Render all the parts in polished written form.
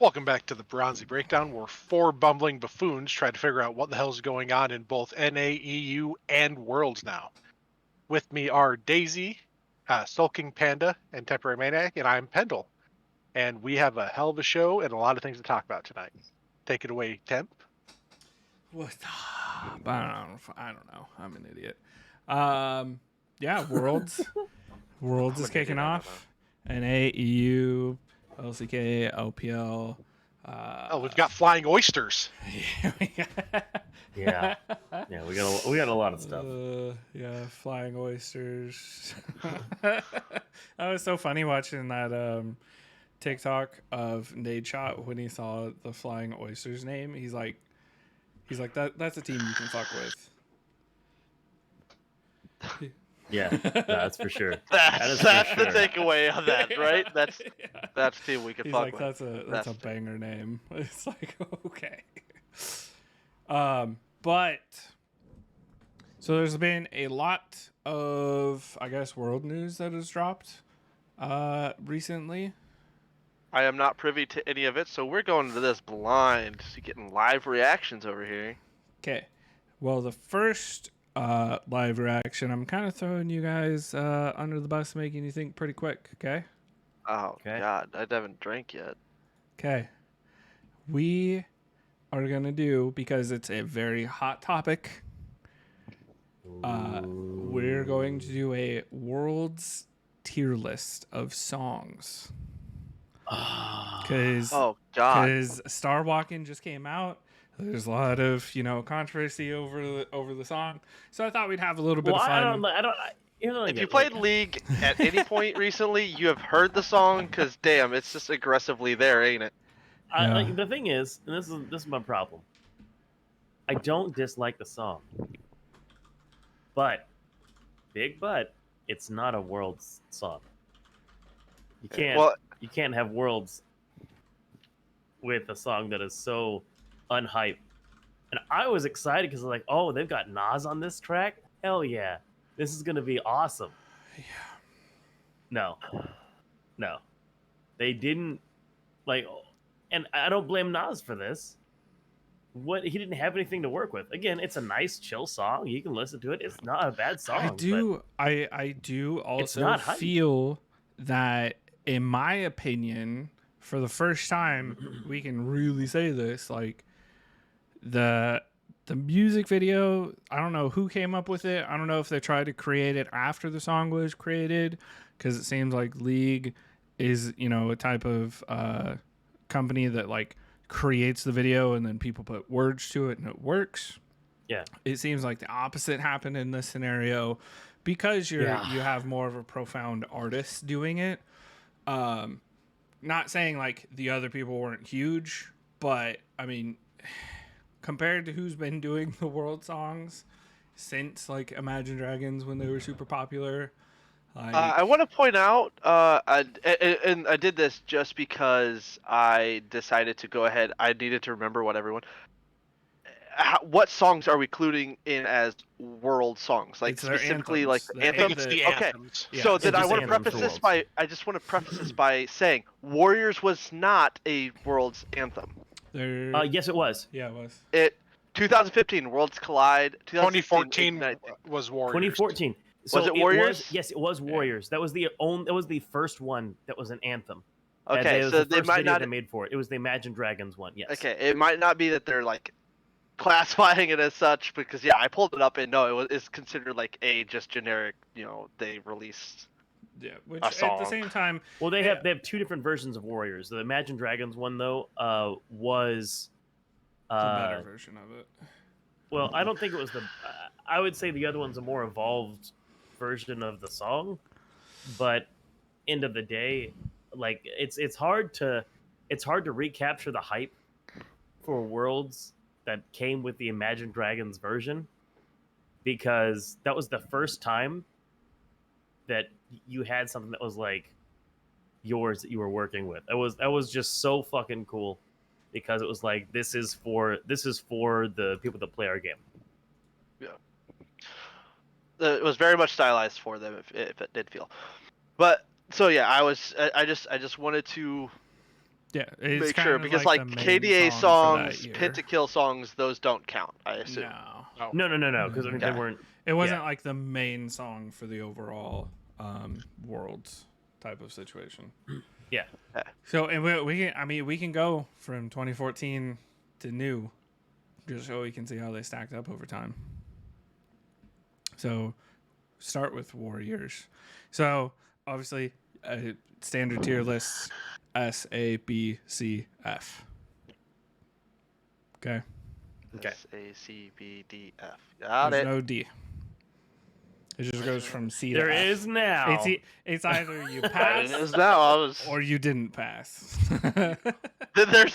Welcome back to the Bronzy Breakdown, where four bumbling buffoons try to figure out what the hell's going on in both NA, EU, and Worlds now. With me are Daisy, Sulking Panda, and Temporary Maniac, and I'm Pendle. And we have a hell of a show and a lot of things to talk about tonight. Take it away, Temp. What? But I don't know. I'm an idiot. Yeah, Worlds. Worlds is kicking off. NA, EU, LCK, LPL. We've got flying oysters. Yeah, we got a lot of stuff. Yeah, flying oysters. That was so funny watching that TikTok of Nadeshot when he saw the flying oysters name. He's like that's a team you can fuck with. Yeah, that's for sure. That's the takeaway on that, right? That's the team we can He's fuck like, with. that's a banger name. It's like, okay. But so there's been a lot of, I guess, world news that has dropped recently. I am not privy to any of it, so we're going into this blind. So getting live reactions over here. Okay. Well, the first live reaction, I'm kind of throwing you guys under the bus, making you think pretty quick, okay? Oh, Okay. God. I haven't drank yet. Okay. We are going to do, because it's a very hot topic, we're going to do a world's tier list of songs. Because Oh, God. Star Walking just came out. There's a lot of, controversy over the song. So I thought we'd have a little bit of fun. If you played League at any point recently, you have heard the song, because, damn, it's just aggressively there, ain't it? The thing is, and this is my problem. I don't dislike the song, but it's not a Worlds song. You can't have Worlds with a song that is so unhyped. And I was excited because like, oh, they've got Nas on this track. Hell yeah, this is gonna be awesome. Yeah. No, they didn't like, and I don't blame Nas for this. He didn't have anything to work with. Again, it's a nice chill song. You can listen to it. It's not a bad song. I do also feel that, in my opinion, for the first time, we can really say this. Like the music video, I don't know who came up with it. I don't know if they tried to create it after the song was created, because it seems like League is, a type of company that like creates the video and then people put words to it and it works. Yeah. It seems like the opposite happened in this scenario, because you have more of a profound artist doing it. Not saying like the other people weren't huge, but I mean, compared to who's been doing the world songs since like Imagine Dragons when they were super popular. I want to point out, and I did this just because I decided to go ahead. I needed to remember what songs are we including in as world songs? Like It's their specifically, anthems. like anthems. It's the Okay, anthems. Yeah, so it's then I just want to anthems preface for this worlds. by saying Warriors was not a world's anthem. Yes, it was. Yeah, it was. 2015 Worlds Collide. 2014 Ignite. was Warriors. 2014. So Was it Warriors? Yes, it was Warriors. That was the first one that was an anthem. Okay, was so the they first might video not. they made for it. It was the Imagine Dragons one. Yes. Okay, it might not be that they're like classifying it as such, because I pulled it up and no, it's considered like a just generic. They released. Yeah, which A at the song. same time, Well, they have two different versions of Warriors. The Imagine Dragons one though was the better version of it. well, I don't think it was the. I would say the other one's a more evolved version of the song, but end of the day, like it's hard to recapture the hype for Worlds that came with the Imagine Dragons version, because that was the first time that you had something that was like yours that you were working with. That was just so fucking cool, because it was like this is for the people that play our game. It was very much stylized for them, if it did feel. But so yeah, I just wanted to Yeah, it's make kind sure of because like like the main KDA song for that songs, year. pentakill songs, those don't count. I assume. No, No, because they Okay. weren't. it wasn't like the main song for the overall Worlds type of situation. Yeah. So, and we can go from 2014 to new, just so we can see how they stacked up over time. So, start with Warriors. So, obviously, standard tier list: S, A, B, C, F. Okay. Okay. S A C B D F. Got There's it. no D. It just goes from C There to F. is now. It's either you It pass is now. I was. or you didn't pass. There's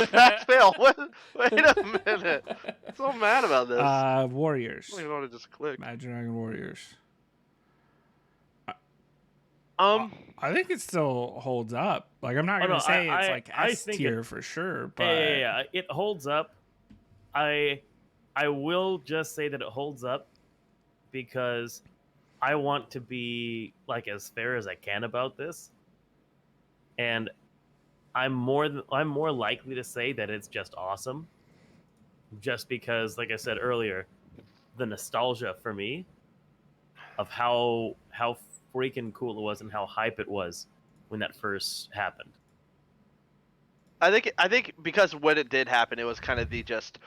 pass fail. Wait a minute. I'm so mad about this. I Warriors. don't even know how to just click. Imagine Dragon Warriors. I I think it still holds up. Like, I'm not gonna say it's like I S think tier for sure, but yeah, it holds up. I will just say that it holds up because I want to be like as fair as I can about this, and I'm more likely to say that it's just awesome, just because, like I said earlier, the nostalgia for me of how freaking cool it was and how hype it was when that first happened. I think because when it did happen, it was kind of the just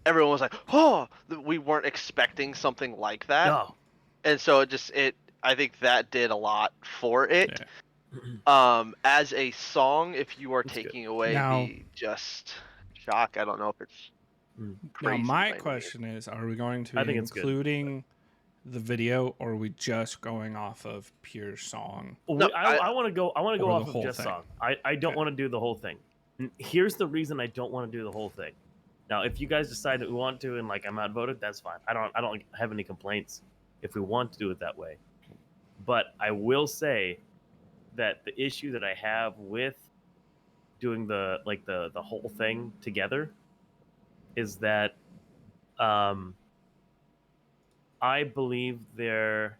everyone was like, oh, we weren't expecting something like that, Oh, and so I think that did a lot for it. As a song, if you are taking away Now- the just shock, I don't know if it's now crazy. my by any question is: are we going to I be think it's good. including the video, or are we just going off of pure song? No, I want to go. I want to go Or the off of whole just thing. song. I don't Okay. want to do the whole thing. And here's the reason I don't want to do the whole thing. Now, if you guys decide that we want to, and like I'm outvoted, that's fine. I don't have any complaints if we want to do it that way. But I will say that the issue that I have with doing the whole thing together is that I believe they're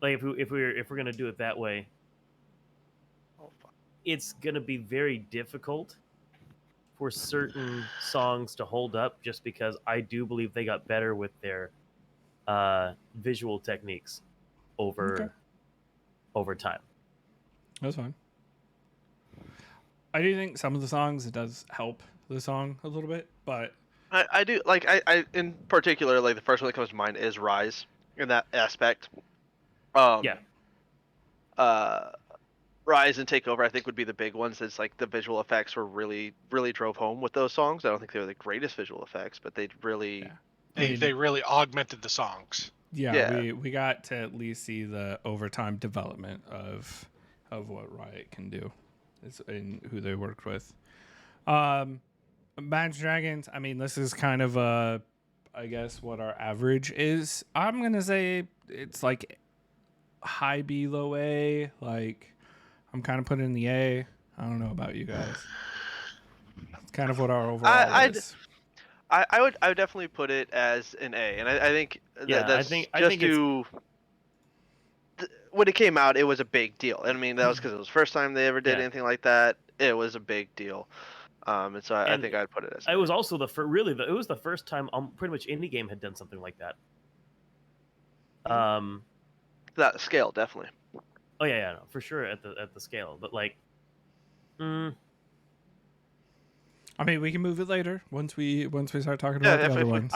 like if we're gonna do it that way, it's gonna be very difficult for certain songs to hold up, just because I do believe they got better with their visual techniques over time. That's fine. I do think some of the songs, it does help the song a little bit, but I do like I in particular, like the first one that comes to mind is Rise in that aspect. Yeah. Rise and Takeover I think would be the big ones. It's like the visual effects were really drove home with those songs. I don't think they were the greatest visual effects, but they really They really augmented the songs. yeah. We got to at least see the overtime development of what Riot can do, and who they worked with. Imagine Dragons, I mean, this is kind of I guess what our average is. I'm gonna say it's like high B, low A. Like, I'm kind of putting in the A. I don't know about you guys. That's kind of what our overall is. I would definitely put it as an A, and I think that's when it came out, it was a big deal. I mean, that was because it was the first time they ever did anything like that. It was a big deal. And so I think I'd put it as. It was also it was the first time pretty much any game had done something like that. That scale definitely. Oh yeah, no, for sure at the scale, but like, I mean, we can move it later once we start talking about the other ones.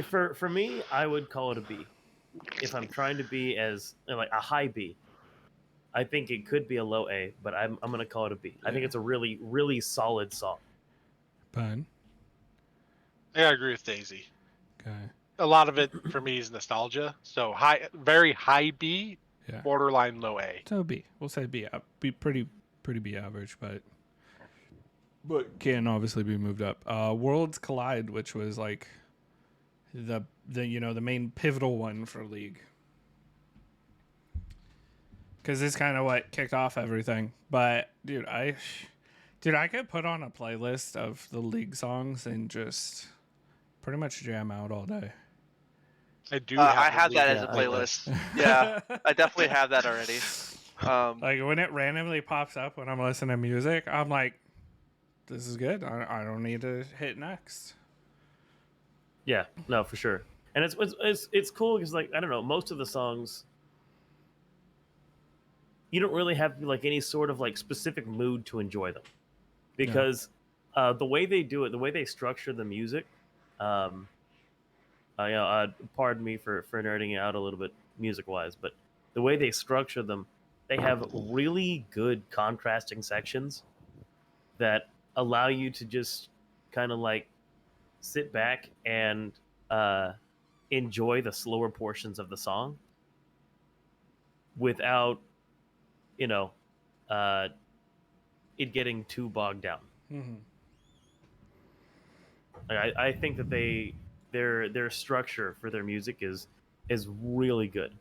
For me, I would call it a B. If I'm trying to be as like a high B, I think it could be a low A, but I'm gonna call it a B. I think it's a really, really solid song. Fun. I agree with Daisy. Okay. A lot of it for me is nostalgia. So very high B, borderline low A. So B. We'll say B. Be pretty B average, but can obviously be moved up. Worlds Collide, which was like the main pivotal one for League, because it's kind of what kicked off everything. But dude, I could put on a playlist of the League songs and just pretty much jam out all day. I do. I have that as a playlist. Yeah, I definitely have that already. Like when it randomly pops up when I'm listening to music, I'm like, this is good. I don't need to hit next. Yeah, no, for sure. And it's cool because, like, I don't know, most of the songs you don't really have like any sort of like specific mood to enjoy them, because the way they do it, the way they structure the music, um, pardon me for nerding out a little bit music wise, but the way they structure them, they have really good contrasting sections that allow you to just kind of like sit back and enjoy the slower portions of the song without, you know, uh, it getting too bogged down. Mm-hmm. Like, I think that their structure for their music is really good.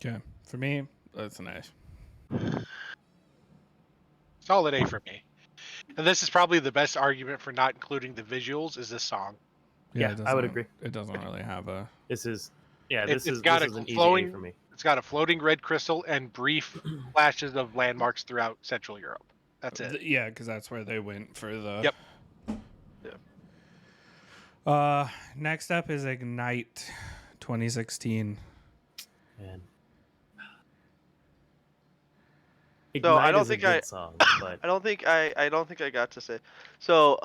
Okay, for me, that's an A. Solid A for me. And this is probably the best argument for not including the visuals is this song. Yeah, I would agree. It doesn't really have a. This is It's this got is a an easy flowing. A for me. It's got a floating red crystal and brief flashes of landmarks throughout Central Europe. That's it. Yeah, because that's where they went for the. Yep. Next up is Ignite 2016. Man. So I Ignite don't is a think good song, but I don't think I got to say. So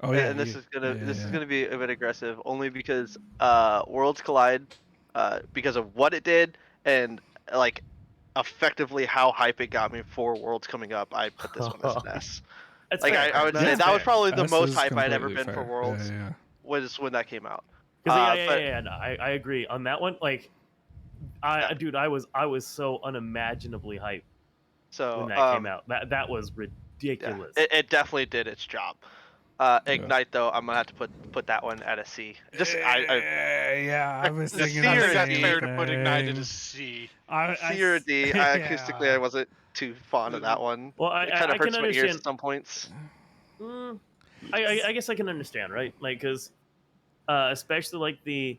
and this is gonna be a bit aggressive only because Worlds Collide, because of what it did and like effectively how hype it got me for Worlds coming up, I put this one as an S. That's Like fair. I would say That's that was fair. probably the S most is hype I'd ever completely been for fair. Worlds Yeah. was when that came out. No, I agree on that one. Like, dude, I was so unimaginably hyped So when that came out. That was ridiculous. Yeah, it definitely did its job. Ignite though, I'm gonna have to put that one at a C. Just I was The thinking C the or that's same fair to put Ignited thing. as C. C or a D. Acoustically, I wasn't too fond of that one. Well, It kind I of can hurts my ears understand. at some points. I guess I can understand, right? Like, because especially like the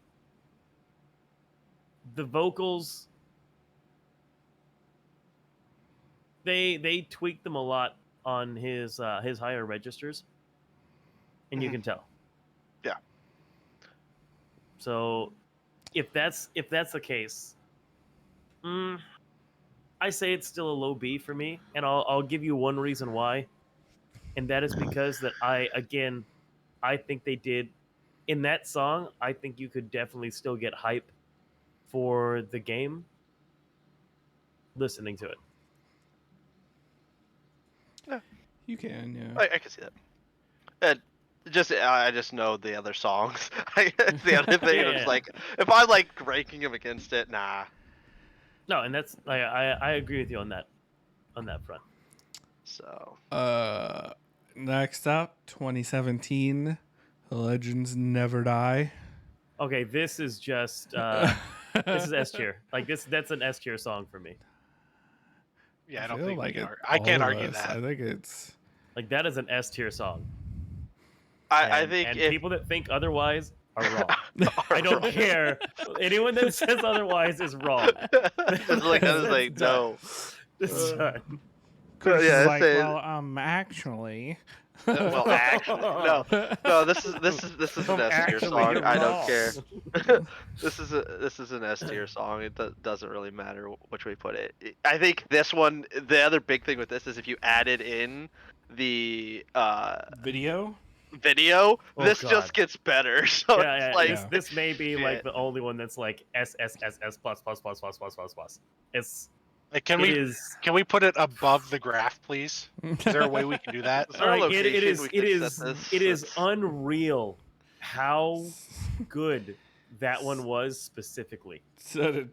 vocals, they tweaked them a lot on his higher registers, and you can tell. Yeah. So if that's the case, I say it's still a low B for me, and I'll give you one reason why, and that is because that I think they did in that song. I think you could definitely still get hype for the game listening to it. Yeah. You can, yeah. I can see that. I just know the other songs. It's the other thing. Yeah. It's like if I like ranking them against it, nah. No, and that's I agree with you on that front. So Next up, 2017, Legends Never Die. Okay, this is just this is S tier. Like that's an S tier song for me. Yeah, I don't think like I can't argue that. I think it's like that is an S tier song. I think and if people that think otherwise are wrong. I don't care. Anyone that says otherwise is wrong. it's like that is like no. It's done. Chris yeah, is like, say- well, actually. Well, actually, no. This is an S tier Actually, song. you're I wrong. don't care. This is an S tier song. It doesn't really matter which way you put it. I think this one. The other big thing with this is if you added in the Video? video, Oh, this God. just gets better. So Yeah, it's like yeah. this may be shit. like the only one that's like S plus plus plus plus plus plus plus. It's Like, can it we put it above the graph, please? Is there a way we can do that? Is there a like it location is we it can is set this? it is That's- unreal how good that one was specifically. Set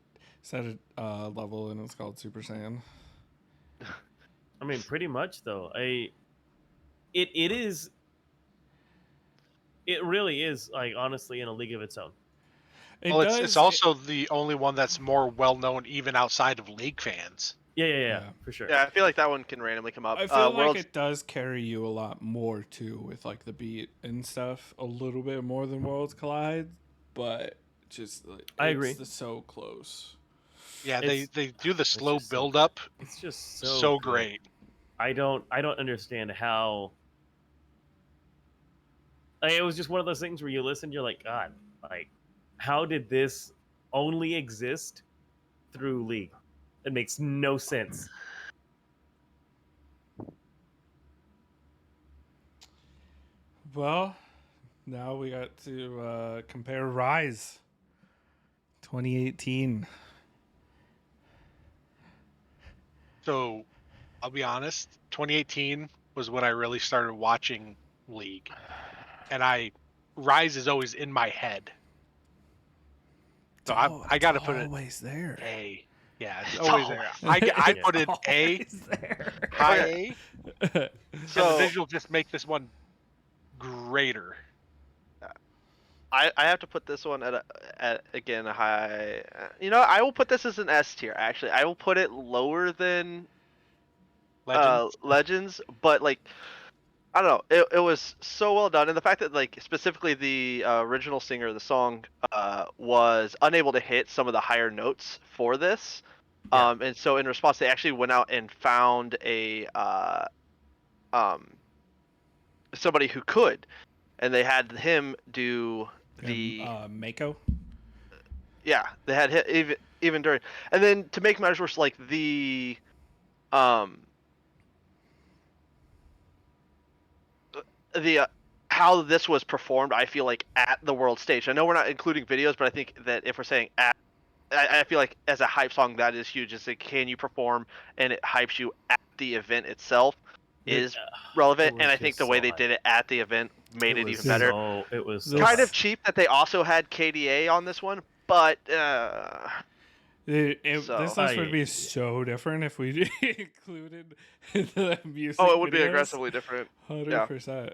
a level and it's called Super Saiyan. I mean, pretty much though. It really is, like, honestly in a league of its own. It's also the only one that's more well known even outside of League fans. Yeah, for sure. Yeah, I feel like that one can randomly come up. I feel like Worlds, it does carry you a lot more too with like the beat and stuff, a little bit more than Worlds Collide, but just like, I agree. It's so close. Yeah, they do the slow just build so up. It's just So good. great. I don't understand how. Like, it was just one of those things where you listen, you're like, God, like, how did this only exist through League? It makes no sense. Well, now we got to compare Rise 2018. So I'll be honest, 2018 was when I really started watching League. And Rise is always in my head. So I got to put it always there. A. Yeah, it's always there. I put it A, there. high A, So and the visual just make this one greater. I have to put this one at again a high. You know, I will put this as an S tier. Actually, I will put it lower than Legends, but like I don't know, it was so well done, and the fact that like specifically the original singer of the song was unable to hit some of the higher notes for this, and so in response they actually went out and found a somebody who could, and they had him do the Mako. Yeah, they had hit even during, and then to make matters worse, like the how this was performed, I feel like at the world stage. I know we're not including videos, but I think that if we're saying at, I feel like as a hype song that is huge. It's like, can you perform and it hypes you at the event itself is relevant, and I think the way they did it at the event made it even better. It was kind of cheap that they also had KDA on this one, but This list would be so different if we included the music. Oh, it would videos. be aggressively different. 100%.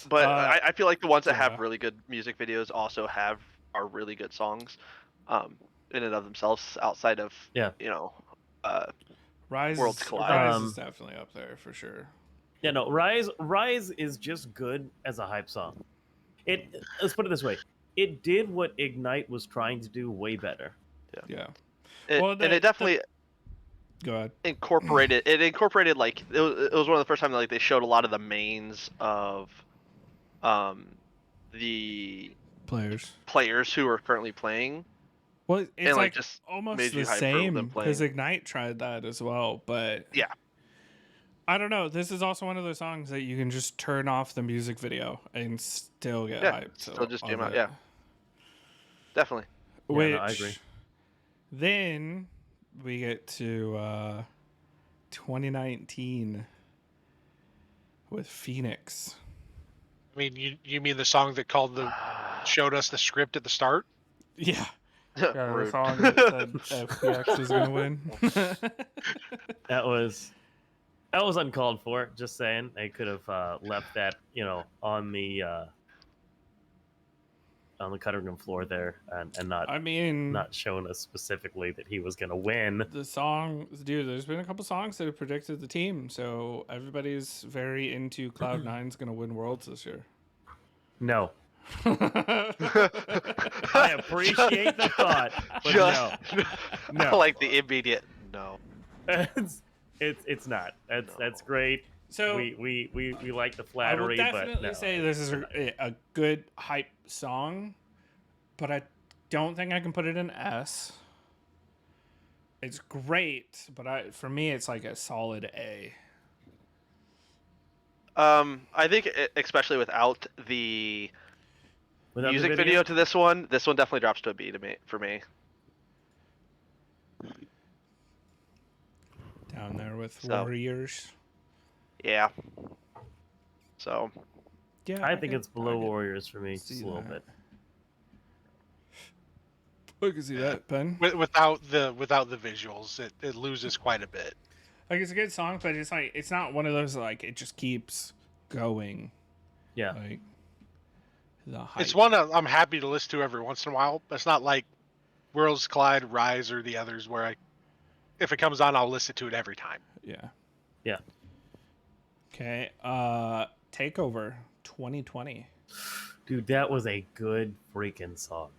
But I feel like the ones that have really good music videos also are really good songs, in and of themselves. Outside of Rise, Worlds Collide. Rise is definitely up there for sure. Yeah, no, Rise is just good as a hype song. Let's put it this way: it did what Ignite was trying to do way better. Yeah. And it definitely go ahead. incorporated. It incorporated like it was one of the first times like they showed a lot of the mains of the players who are currently playing. Well, it's and, like just almost the same because Ignite tried that as well, but yeah. I don't know. This is also one of those songs that you can just turn off the music video and still get hyped. Still just jam out. Yeah, definitely. Which, I agree. Then we get to 2019 with Phoenix. I mean, you mean the song that showed us the script at the start? Yeah. The song that said FPX was gonna win. That was uncalled for. Just saying, they could have left that on the cutting room floor there and not. I mean, not showing us specifically that he was gonna win. The song, dude. There's been a couple songs that have predicted the team, so everybody's very into Cloud9's gonna win Worlds this year. No. I appreciate the thought, but no. I like the immediate no. It's not. That's great. So we like the flattery, I would definitely but say this is a good hype song, but I don't think I can put it in S. It's great, but for me it's like a solid A. I think especially without the music video to this one definitely drops to a B for me. Down there with Warriors. Yeah. So. Yeah, I think it's below Warriors for me, just a little bit. I can see that, Ben. Without the visuals, it loses quite a bit. Like, it's a good song, but it's like it's not one of those like it just keeps going. Yeah. Like the hype. It's one I'm happy to listen to every once in a while. It's not like Worlds Collide, Rise, or the others where if it comes on, I'll listen to it every time. Yeah. Yeah. Okay. Takeover 2020. Dude, that was a good freaking song.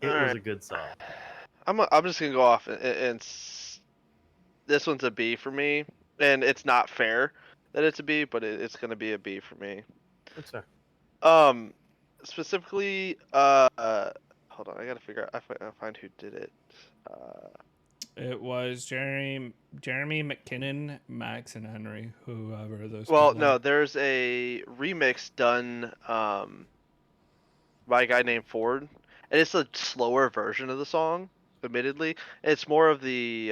It was a good song. I'm just gonna go off and this one's a B for me, and it's not fair that it's a B, but it's gonna be a B for me. That's fair. Specifically, hold on, I gotta figure out. I find who did it. It was Jeremy McKinnon, Max, and Henry. Whoever those. Well, no, there's a remix done by a guy named Ford, and it's a slower version of the song. Admittedly, it's more of the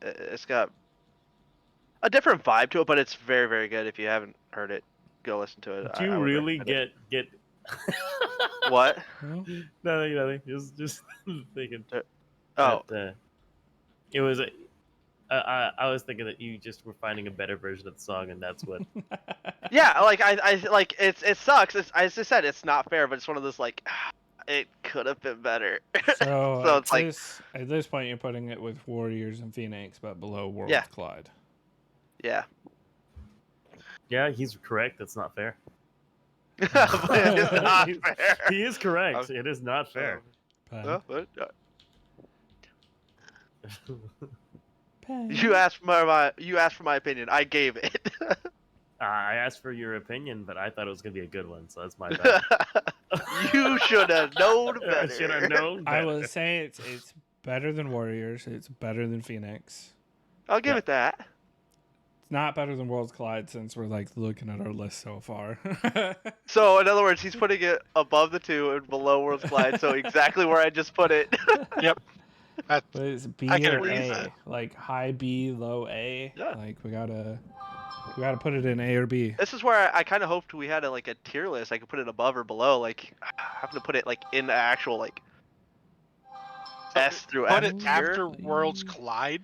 it's got a different vibe to it, but it's very, very good. If you haven't heard it, go listen to it. Do you really get what? Nothing. Just thinking. Oh, that, it was. I was thinking that you just were finding a better version of the song, and that's what. yeah, like I like it sucks. It's, as I said, it's not fair, but it's one of those like it could have been better. So it's like at this point you're putting it with Warriors and Phoenix, but below Worlds Collide. Yeah. Yeah, he's correct. That's not fair. But it is not fair. He is correct. It is not fair. You asked for my opinion. I gave it. I asked for your opinion, but I thought it was gonna be a good one, so that's my bad. You should have known better. Should have known better. I will say it's better than Warriors. It's better than Phoenix. I'll give it that. It's not better than Worlds Collide since we're like looking at our list so far. So in other words, he's putting it above the 2 and below Worlds Collide. So exactly where I just put it. Yep. But it's B I can or agree with A, that. like high B, low A. Yeah. Like we gotta put it in A or B. This is where I kind of hoped we had a tier list. I could put it above or below. Like having to put it like in the actual like S through Put F it tier. after Worlds Collide.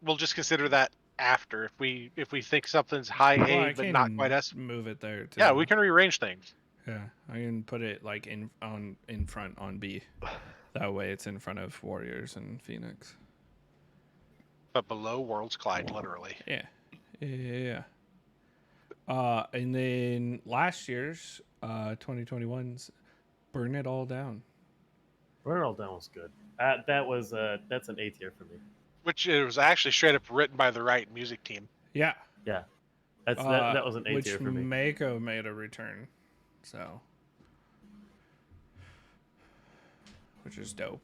We'll just consider that after if we think something's high Well, A I but can not quite S. move it there too. Yeah, we can rearrange things. Yeah, I can put it like in front on B. That way it's in front of Warriors and Phoenix. But below Worlds Collide, literally. Yeah. And then last year's 2021's Burn It All Down. Burn It All Down was good. That's an A tier for me. Which it was actually straight up written by the right music team. Yeah. Yeah. That was an A tier for me. Which Mako made a return. So. Which is dope.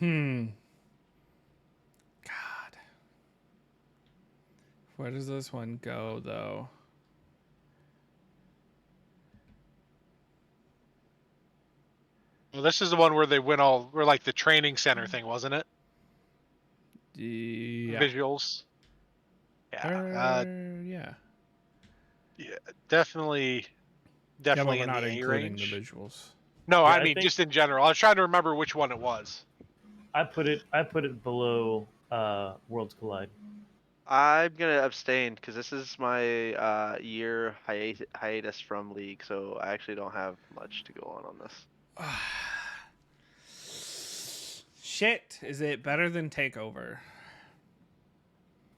God. Where does this one go, though? Well, this is the one where they went where like the training center thing, wasn't it? Yeah. Visuals. Yeah. Yeah. Yeah, definitely Yeah, but we're in not the A including range. the visuals. No, Yeah, I I mean think- just in general. I was trying to remember which one it was. I put it below Worlds Collide. I'm gonna abstain because this is my year hiatus from League, so I actually don't have much to go on this. Shit, is it better than Takeover?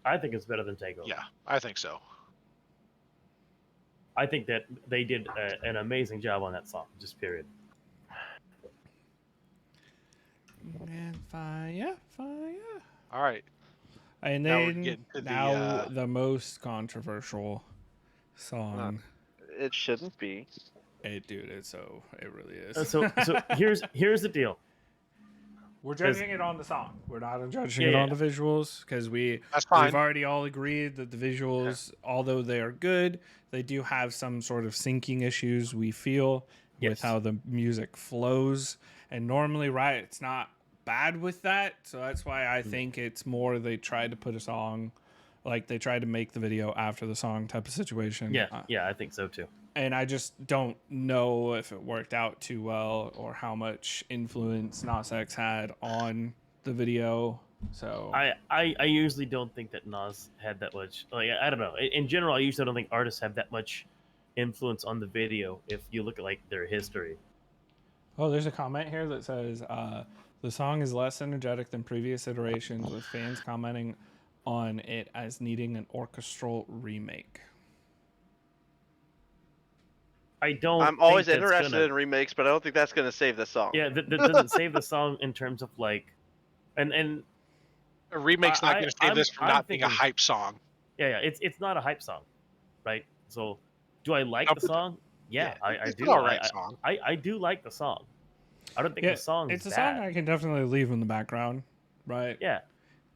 I think it's better than Takeover. Yeah, I think so. I think that they did an amazing job on that song. Just period. And fire. All right. And Now we're then getting to the most controversial song. It shouldn't be. It really is. So here's the deal. We're judging it on the song. We're not judging it Yeah. on the visuals because That's fine. we've already all agreed that the visuals, although they are good, they do have some sort of syncing issues. We feel with Yes. how the music flows, and normally, it's not bad with that. So that's why I think it's more they tried to put a song, like they tried to make the video after the song type of situation. Yeah, I think so too. And I just don't know if it worked out too well or how much influence Nas X had on the video. So I usually don't think that Nas had that much. Like I don't know. In general, I usually don't think artists have that much influence on the video. If you look at like their history. Oh, there's a comment here that says the song is less energetic than previous iterations, with fans commenting on it as needing an orchestral remake. I don't. I'm always think that's interested gonna, in remakes, but I don't think that's gonna save the song. Yeah, that doesn't save the song in terms of like, and A remake's not going to save this from I'm not being a thinking- hype song. yeah, it's not a hype song, right? So, do I like the song? Yeah, I it's do. an alright song. I do like the song. I don't think the song it's is a bad. song I can definitely leave in the background, right? Yeah,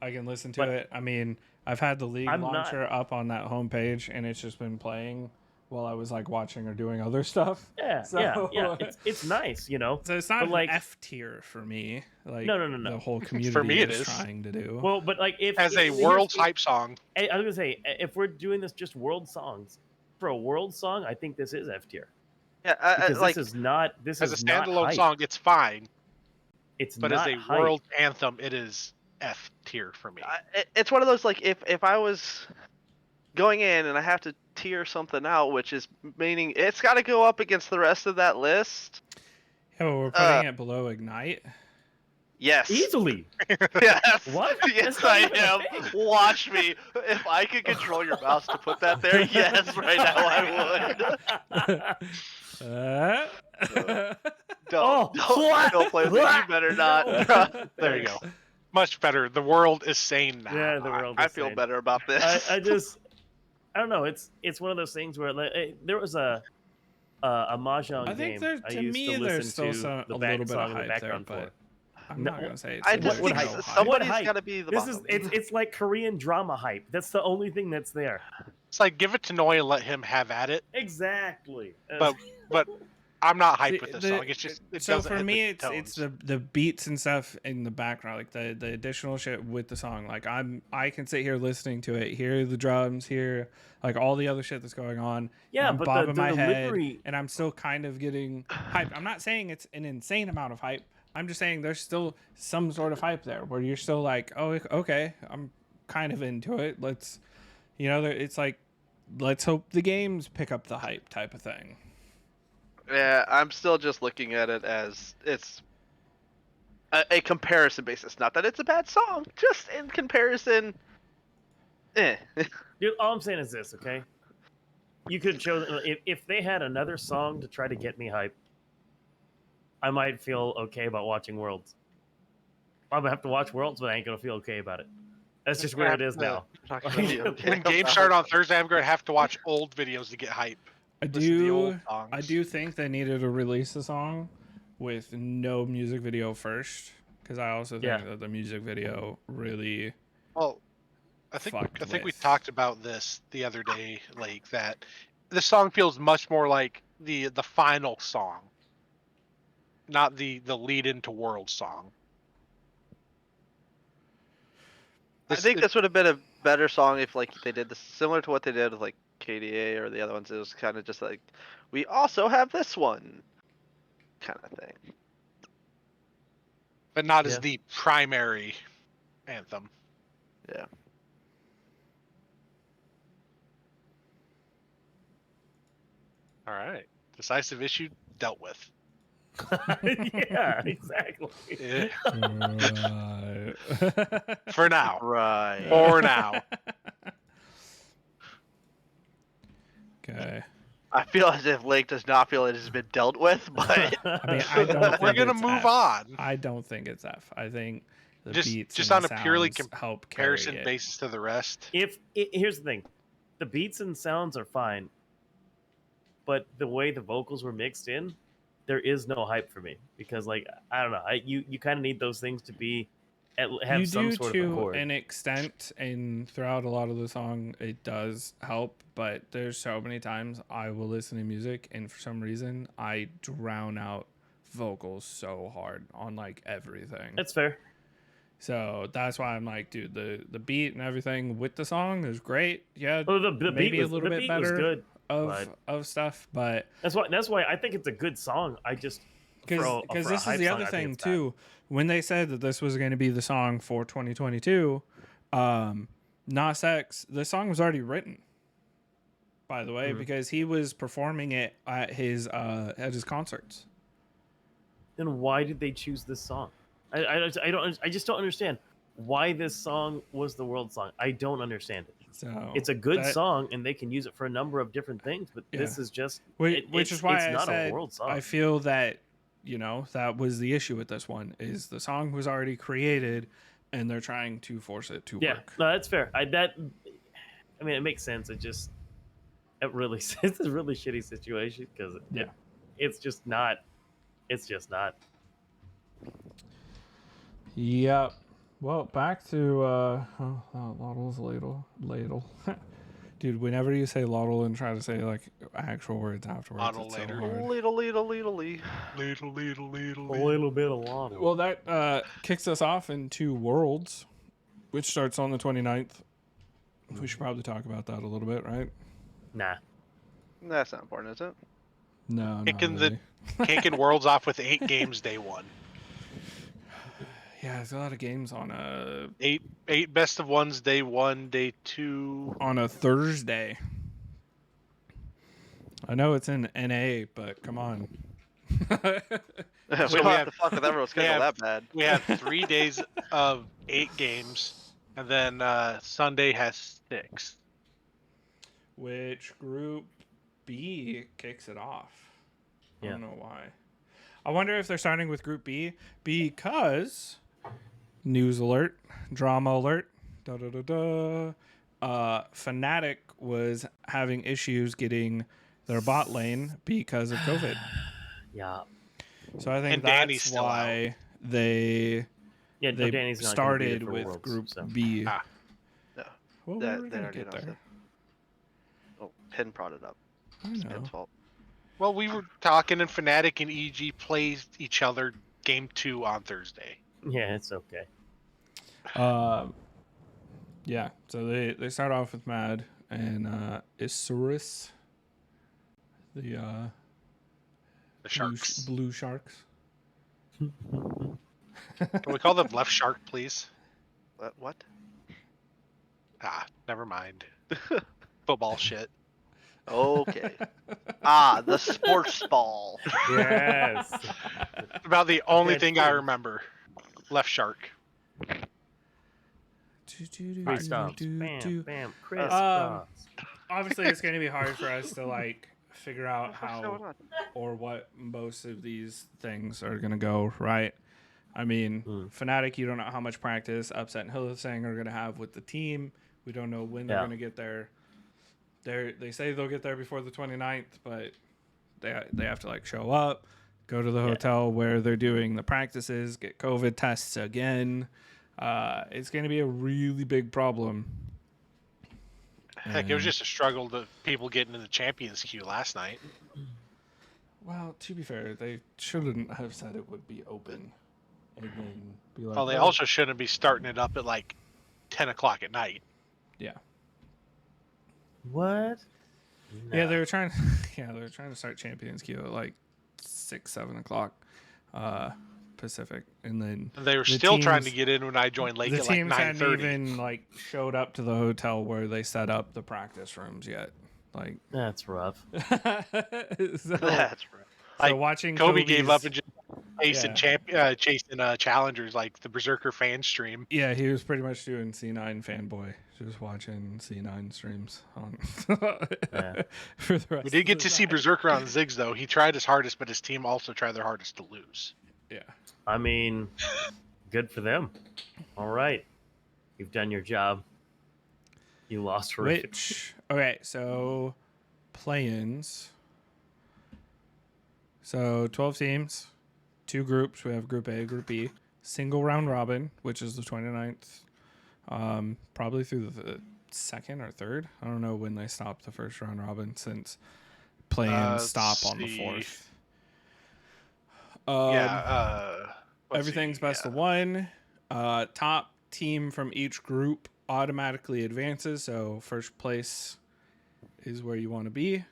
I can listen to But- it. I mean, I've had the League I'm launcher up on that homepage, and it's just been playing while I was like watching or doing other stuff. yeah, So- yeah. It's nice, you know. So it's not But, like- an F tier for me. Like No. the whole community For me, it is is. trying to do. Well, but like if As a if- world's here's- hype song, I was gonna say if we're doing this just world songs, for a world song, I think this is F tier Yeah, because like this is not as a not standalone hype. song, it's fine. It's But not as a hype. world anthem, it is F tier for me. it's one of those like if I was going in and I have to tier something out, which is meaning it's got to go up against the rest of that list. Yeah, well, we're putting it below Ignite. Yes. Easily. Yes. What? Yes, That's not I even a am. thing. Watch me. If I could control your mouse to put that there, yes, right now I would. Don't play with me. You better not. There you go. Much better. The world is sane now. Yeah, the world. I is feel sane. better about this. I don't know. It's one of those things where like, there was a mahjong I think game. to I used me to there's listen still to a the little bit song of in the hype there, background but for. I'm not gonna say it's I a just little think bit of hype. somebody's What hype? got to be the This bottom. is it's like Korean drama hype. That's the only thing that's there. It's like give it to Noi and let him have at it. Exactly. But I'm not hyped See, with this the- song. It's just it so doesn't for hit me the it's tones. the beats and stuff in the background, like the additional shit with the song. Like I can sit here listening to it, hear the drums, hear like all the other shit that's going on. Yeah, I'm but bobbing the my delivery- head, and I'm still kind of getting hyped. I'm not saying it's an insane amount of hype. I'm just saying there's still some sort of hype there where you're still like, oh, okay, I'm kind of into it. Let's, it's like, let's hope the games pick up the hype type of thing. Yeah, I'm still just looking at it as it's a comparison basis. Not that it's a bad song, just in comparison. Eh. Dude, all I'm saying is this, okay? You could show if they had another song to try to get me hype, I might feel okay about watching Worlds. I'm gonna have to watch Worlds, but I ain't gonna feel okay about it. That's just where it is now. Not gonna be okay When games about start it. on Thursday, I'm going to have to watch old videos to get hype. I Listen to the old I songs. do think they needed to release the song with no music video first, because I also think that the music video really Well, I think we with. talked about this the other day, like that. The song feels much more like the final song, not the lead into World song. I think this would have been a better song if like they did this similar to what they did with like KDA or the other ones. It was kind of just like, we also have this one, kind of thing. but not Yeah. as the primary anthem. Yeah. All right, decisive issue dealt with. Yeah, exactly. Eh, Right. For now. Right. For now. Okay. I feel as if Lake does not feel it has been dealt with, but I mean, I don't. We're think gonna it's move F. on. I don't think it's F. I think the Just- beats just and on the a purely sounds help carry Comparison it. basis to the rest. Here's the thing, the beats and sounds are fine, but the way the vocals were mixed in, there is no hype for me because like I don't know, you kind of need those things to be have You some do sort to of accord. an extent, and throughout a lot of the song, it does help. But there's so many times I will listen to music, and for some reason, I drown out vocals so hard on like everything. That's fair. So that's why I'm like, dude, the beat and everything with the song is great. Yeah, Oh, the maybe beat was, a little the bit beat was better good. of stuff, but That's why I think it's a good song. I just because for a this is hype the song, other I think thing it's bad. too. When they said that this was going to be the song for 2022, Nas X, the song was already written. By the way, Mm-hmm. because he was performing it at his concerts. Then why did they choose this song? I just don't understand why this song was the world song. I don't understand it. So it's a good song, and they can use it for a number of different things. But this is just which is why it's I not said a world song. I feel that that was the issue with this one is the song was already created, and they're trying to force it to work. No, that's fair. I mean, it makes sense. It's a really shitty situation because it's just not. It's just not. Yep. Well, back to Laudle's ladle. Dude, whenever you say Laudle and try to say like actual words afterwards, it's so hard. Ladle. A little bit of Laudle. Well, that kicks us off into Worlds, which starts on the 29th. We should probably talk about that a little bit, right? Nah. That's not important, is it? No, kicking Worlds off with 8 games day 1. Yeah, there's a lot of games on 8 best of ones day 1, day 2 on a Thursday. I know it's in NA, but come on. We don't have to fuck with everyone's schedule that bad. We have 3 days of 8 games, and then Sunday has 6. Which Group B kicks it off? I Yeah. don't know why. I wonder if they're starting with Group B because news alert, drama alert, Fnatic was having issues getting their bot lane because of COVID. Yeah. So I think And Danny's that's still why they Danny's not started gonna be there for with Worlds, Group B. No. Well, That- we're they gonna already get announced there. it. Oh, Penn brought it up. I It's know. Penn's fault. Well, we were talking, and Fnatic and EG played each other game 2 on Thursday. Yeah, it's okay. Yeah, so they start off with Mad and Isurus, the Sharks. blue sharks. Can we call them Left Shark, please? What? Never mind. Football shit. Okay. The sports ball. Yes. About the only Good thing I thing. remember. Left Shark. Crisscross. Bam, bam, crisscross. Obviously, it's going to be hard for us to like figure out What's how going on? or what most of these things are going to go, right? I mean, Fnatic, you don't know how much practice Upset and Hillsang are going to have with the team. We don't know when they're going to get there. They say they'll get there before the 29th, but they have to like show up, go to the hotel where they're doing the practices, get COVID tests again. It's going to be a really big problem. Heck, it was just a struggle to people getting in the Champions queue last night. Well, to be fair, they shouldn't have said it would be open. And then be like, Well, they also shouldn't be starting it up at like 10 o'clock at night. Yeah. What? Yeah, they were trying. Yeah, they were trying to start Champions Queue at like 6-7 o'clock Pacific, and then And they were still trying to get in when I joined late the at like teams hadn't 9:30. even like showed up to the hotel where they set up the practice rooms yet. Like That's rough. so, That's right. so Like, watching Kobe gave up and Kobe's- just chasing challengers like the Berserker fan stream. Yeah, he was pretty much doing C9 fanboy, just watching C9 streams on for the rest. We did get of to the see night. Berserker on Ziggs though. He tried his hardest, but his team also tried their hardest to lose. Yeah. I mean, good for them. All right. You've done your job. You lost for Which okay, so play-ins. So 12 teams, 2 groups. We have Group A, Group B, single round robin, which is the 29th. Probably through the second or third. I don't know when they stopped the first round robin since play-ins stop on the see. 4th. Everything's best of 1. Top team from each group automatically advances, so first place is where you want to be.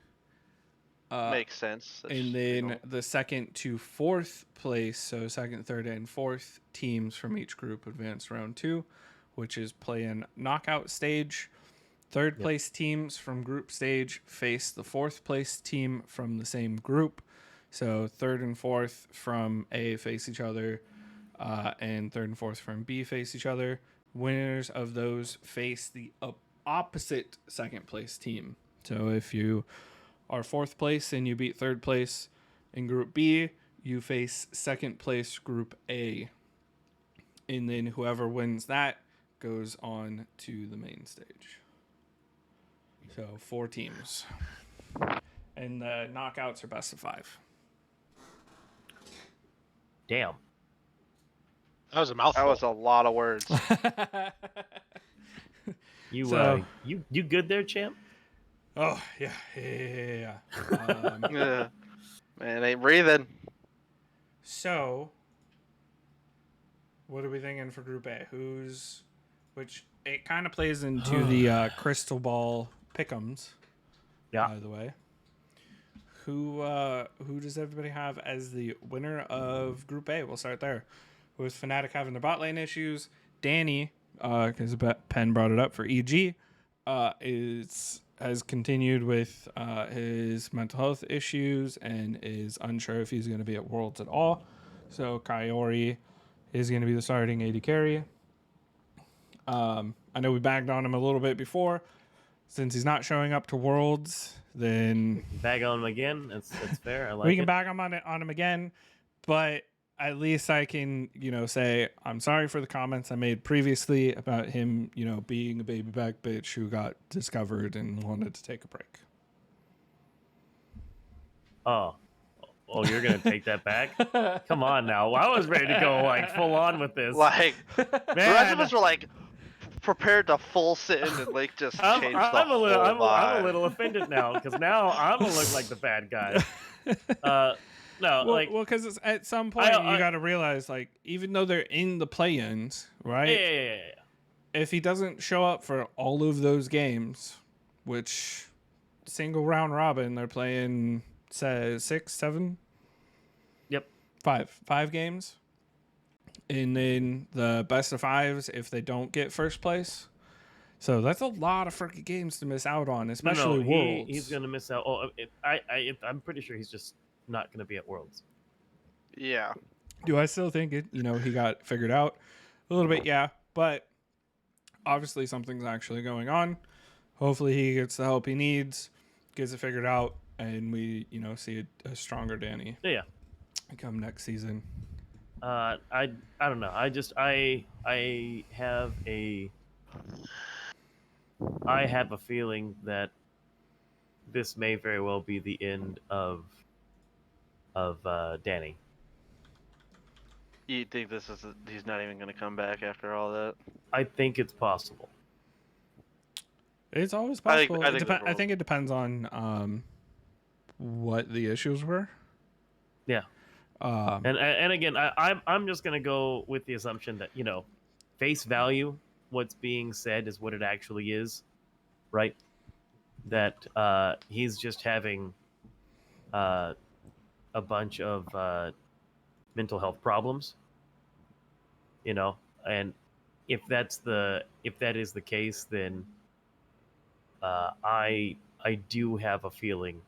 Makes sense. That's And then normal. the second to 4th place, so second, third, and 4th teams from each group advance round 2, which is play-in knockout stage. Third place teams from group stage face the 4th place team from the same group. So third and 4th from A face each other, and third and 4th from B face each other. Winners of those face the opposite second place team. So if you are 4th place and you beat 3rd place in Group B, you face 2nd place Group A. And then whoever wins that goes on to the main stage. So 4 teams. And the knockouts are best of 5. Damn. That was a mouthful. That was a lot of words. You So- you good there, champ? Oh, yeah. Yeah. Man, ain't breathing. So, what are we thinking for Group A? Which it kind of plays into the crystal ball pick'ems. Yeah. By the way, who does everybody have as the winner of Group A? We'll start there. With Fnatic having their bot lane issues, Danny, because Penn brought it up for EG, has continued with his mental health issues and is unsure if he's going to be at Worlds at all. So Kaori is going to be the starting AD carry. I know we bagged on him a little bit before. Since he's not showing up to Worlds, then Bag on him again. That's fair. I like we can it. bag on him again. But at least I can, say I'm sorry for the comments I made previously about him, being a baby back bitch who got discovered and wanted to take a break. Oh, you're gonna take that back? Come on now. I was ready to go like full on with this. Like, the rest of Man. us were like prepared to full sit in and like just change the I'm a whole little offended now because now I'm gonna look like the bad guy. No, because at some point you got to realize, like, even though they're in the play-ins, right? Yeah. If he doesn't show up for all of those games, which single round robin they're playing, say 6, 7, Yep. 5 games, and then the best of 5s if they don't get first place. So that's a lot of freaking games to miss out on, especially Worlds. He's gonna miss out. I'm pretty sure he's just not going to be at Worlds. Yeah. Do I still think it? He got figured out a little bit, yeah. But obviously something's actually going on. Hopefully he gets the help he needs, gets it figured out, and we, see a stronger Danny. Yeah. Come next season. I don't know. I have a feeling that this may very well be the end of Danny. You think he's not even going to come back after all that? I think it's possible. It's always possible. I think it depends on what the issues were. Yeah. And again, I'm just gonna go with the assumption that face value, what's being said is what it actually is, right? That he's just having a bunch of mental health problems, and if that is the case, then I do have a feeling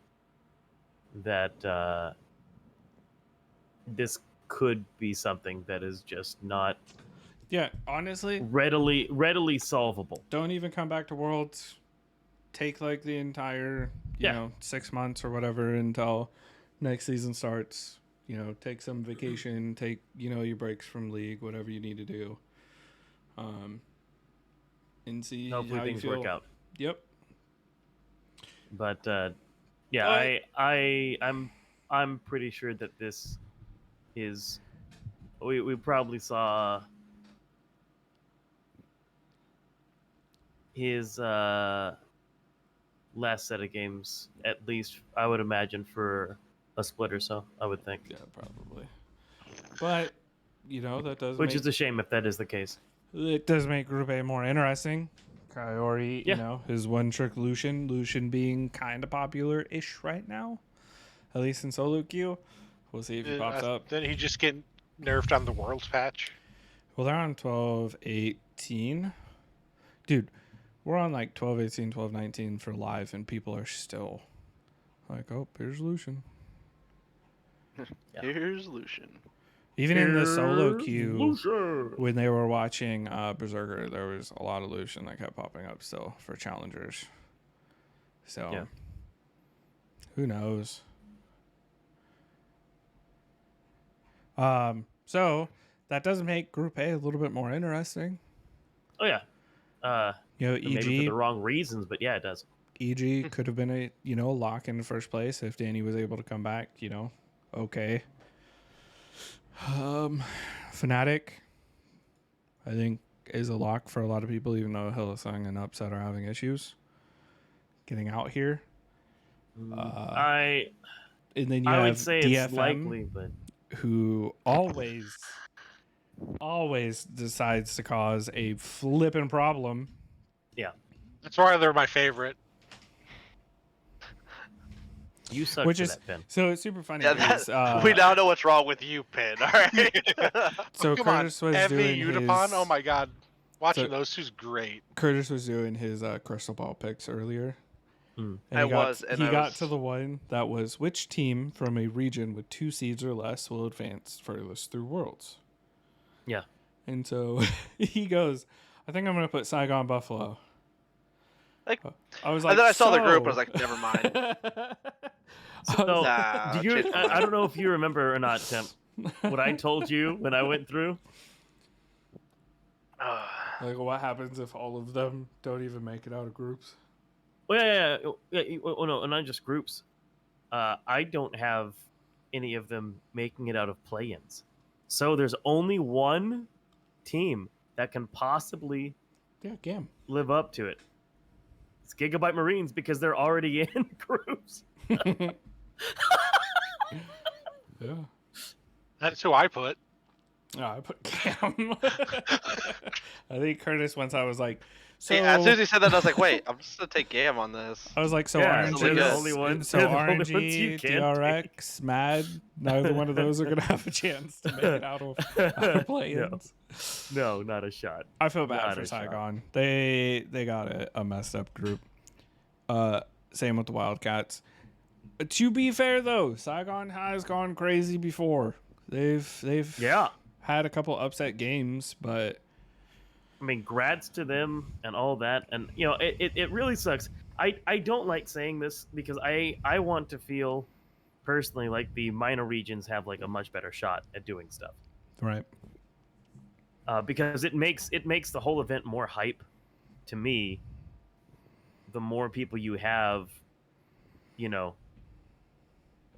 that this could be something that is just not honestly readily solvable. Don't even come back to Worlds. Take like the entire 6 months or whatever until next season starts. Take some vacation, take your breaks from League, whatever you need to do, and see Hopefully how things you feel. work out. Yep. But I'm pretty sure that this is we probably saw his last set of games, at least I would imagine, for a split or so, I would think. Yeah, probably. But that does Which is a shame if that is the case. It does make Group A more interesting. Kaori, his one-trick Lucian being kind of popular-ish right now, at least in solo queue. We'll see if he pops up. Then he just get nerfed on the Worlds patch. Well, they're on 12-18. Dude, we're on like 12-18, 12-19 for live, and people are still like, oh, here's Lucian. Here's Lucian. Even in the solo queue, when they were watching Berserker, there was a lot of Lucian that kept popping up still for challengers. So, who knows? So that does make Group A a little bit more interesting. Oh yeah. EG maybe for the wrong reasons, but yeah, it does. EG could have been a lock in first place if Danny was able to come back. Okay. Fnatic, I think, is a lock for a lot of people, even though Hillsong and Upset are having issues getting out here. I and then you I have would say DFM, it's likely, but who always decides to cause a flipping problem. Yeah, that's why they're my favorite. You suck Which for is that, Pin. so it's super funny. Yeah, we now know what's wrong with you, Pin. All right. So Come Curtis was Evie, doing Utapon. his. Oh my god, watching those two's great. Curtis was doing his crystal ball picks earlier. Mm. And I he got, was, and he I got was- to the one that was which team from a region with 2 seeds or less will advance furthest through Worlds. Yeah. And so he goes, I think I'm going to put Saigon Buffalo. Like, I was like, and then I saw the group. I was like, never mind. So, Nah, do you? change my I mind. don't know if you remember or not, Tim. What I told you when I went through. Like, what happens if all of them don't even make it out of groups? Well, yeah. Oh no, not just groups. I don't have any of them making it out of play-ins. So there's only one team that can possibly Gam. live up to it. It's Gigabyte Marines because they're already in groups. Yeah. That's who I put. Oh, I put Cam. I think Curtis once I was like, so Hey, as soon as he said that, I was like, wait, I'm just gonna take Gam on this. I was like, so Yeah, RNG, they're the only ones- so they're the only ones you RNG, can DRX, Mad, neither one of those are gonna have a chance to make it out of play-ins. No, not a shot. I feel bad Not for a shot. Saigon. They got a messed up group. Same with the Wildcats. To be fair though, Saigon has gone crazy before. They've Yeah. had a couple upset games, but I mean, grats to them and all that. And, it really sucks. I don't like saying this because I want to feel personally like the minor regions have like a much better shot at doing stuff. right. Because it makes the whole event more hype to me. The more people you have,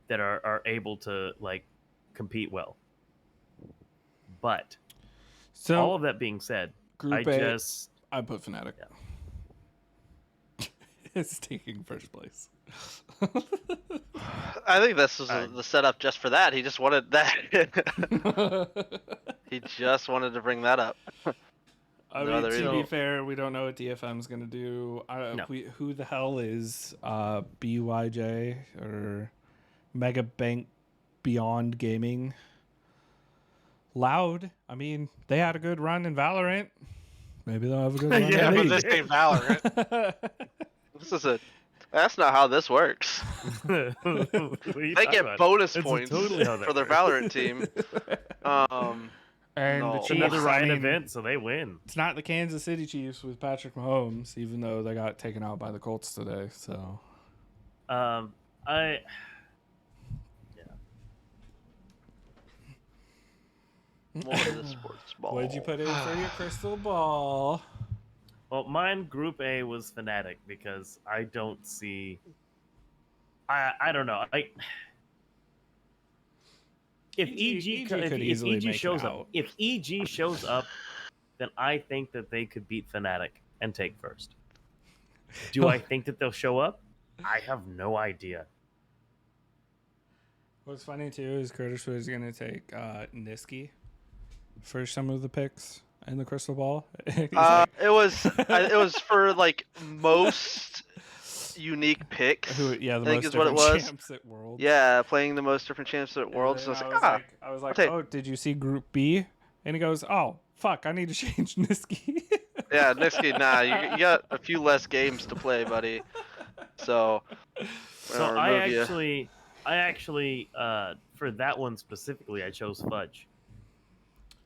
that are able to like compete well. But So all of that being said, Group I A, just I put Fnatic. It's taking first place. I think this was the setup just for that. He just wanted that. He just wanted to bring that up. I No mean, other to reason. be fair, we don't know what DFM's gonna do. No. Who the hell is BYJ or Mega Bank Beyond Gaming? Loud. I mean, they had a good run in Valorant. Maybe they'll have a good run. Yeah, in but League. this ain't Valorant. That's not how this works. They get bonus points totally how that for their works. Valorant team. And No. the It's Chiefs, another Ryan I mean, event, so they win. It's not the Kansas City Chiefs with Patrick Mahomes, even though they got taken out by the Colts today. So More of the sports ball. what did you put in for your crystal ball? Well, mine Group A was Fnatic because I don't see. I don't know. If EG EG, could if easily EG make it shows out. up, if EG shows up, then I think that they could beat Fnatic and take first. Do I think that they'll show up? I have no idea. What's funny too is Curtis was gonna take Niski for some of the picks in the crystal ball. He's like, It was for like most unique picks. the I most think is what it different was. champs at Worlds. Yeah, playing the most different champs at And Worlds. then So I was like, I was like, oh, did you see Group B? And he goes, oh, fuck, I need to change Niski. yeah, next game, nah, you got a few less games to play, buddy. So, So I actually, for that one specifically, I chose Fudge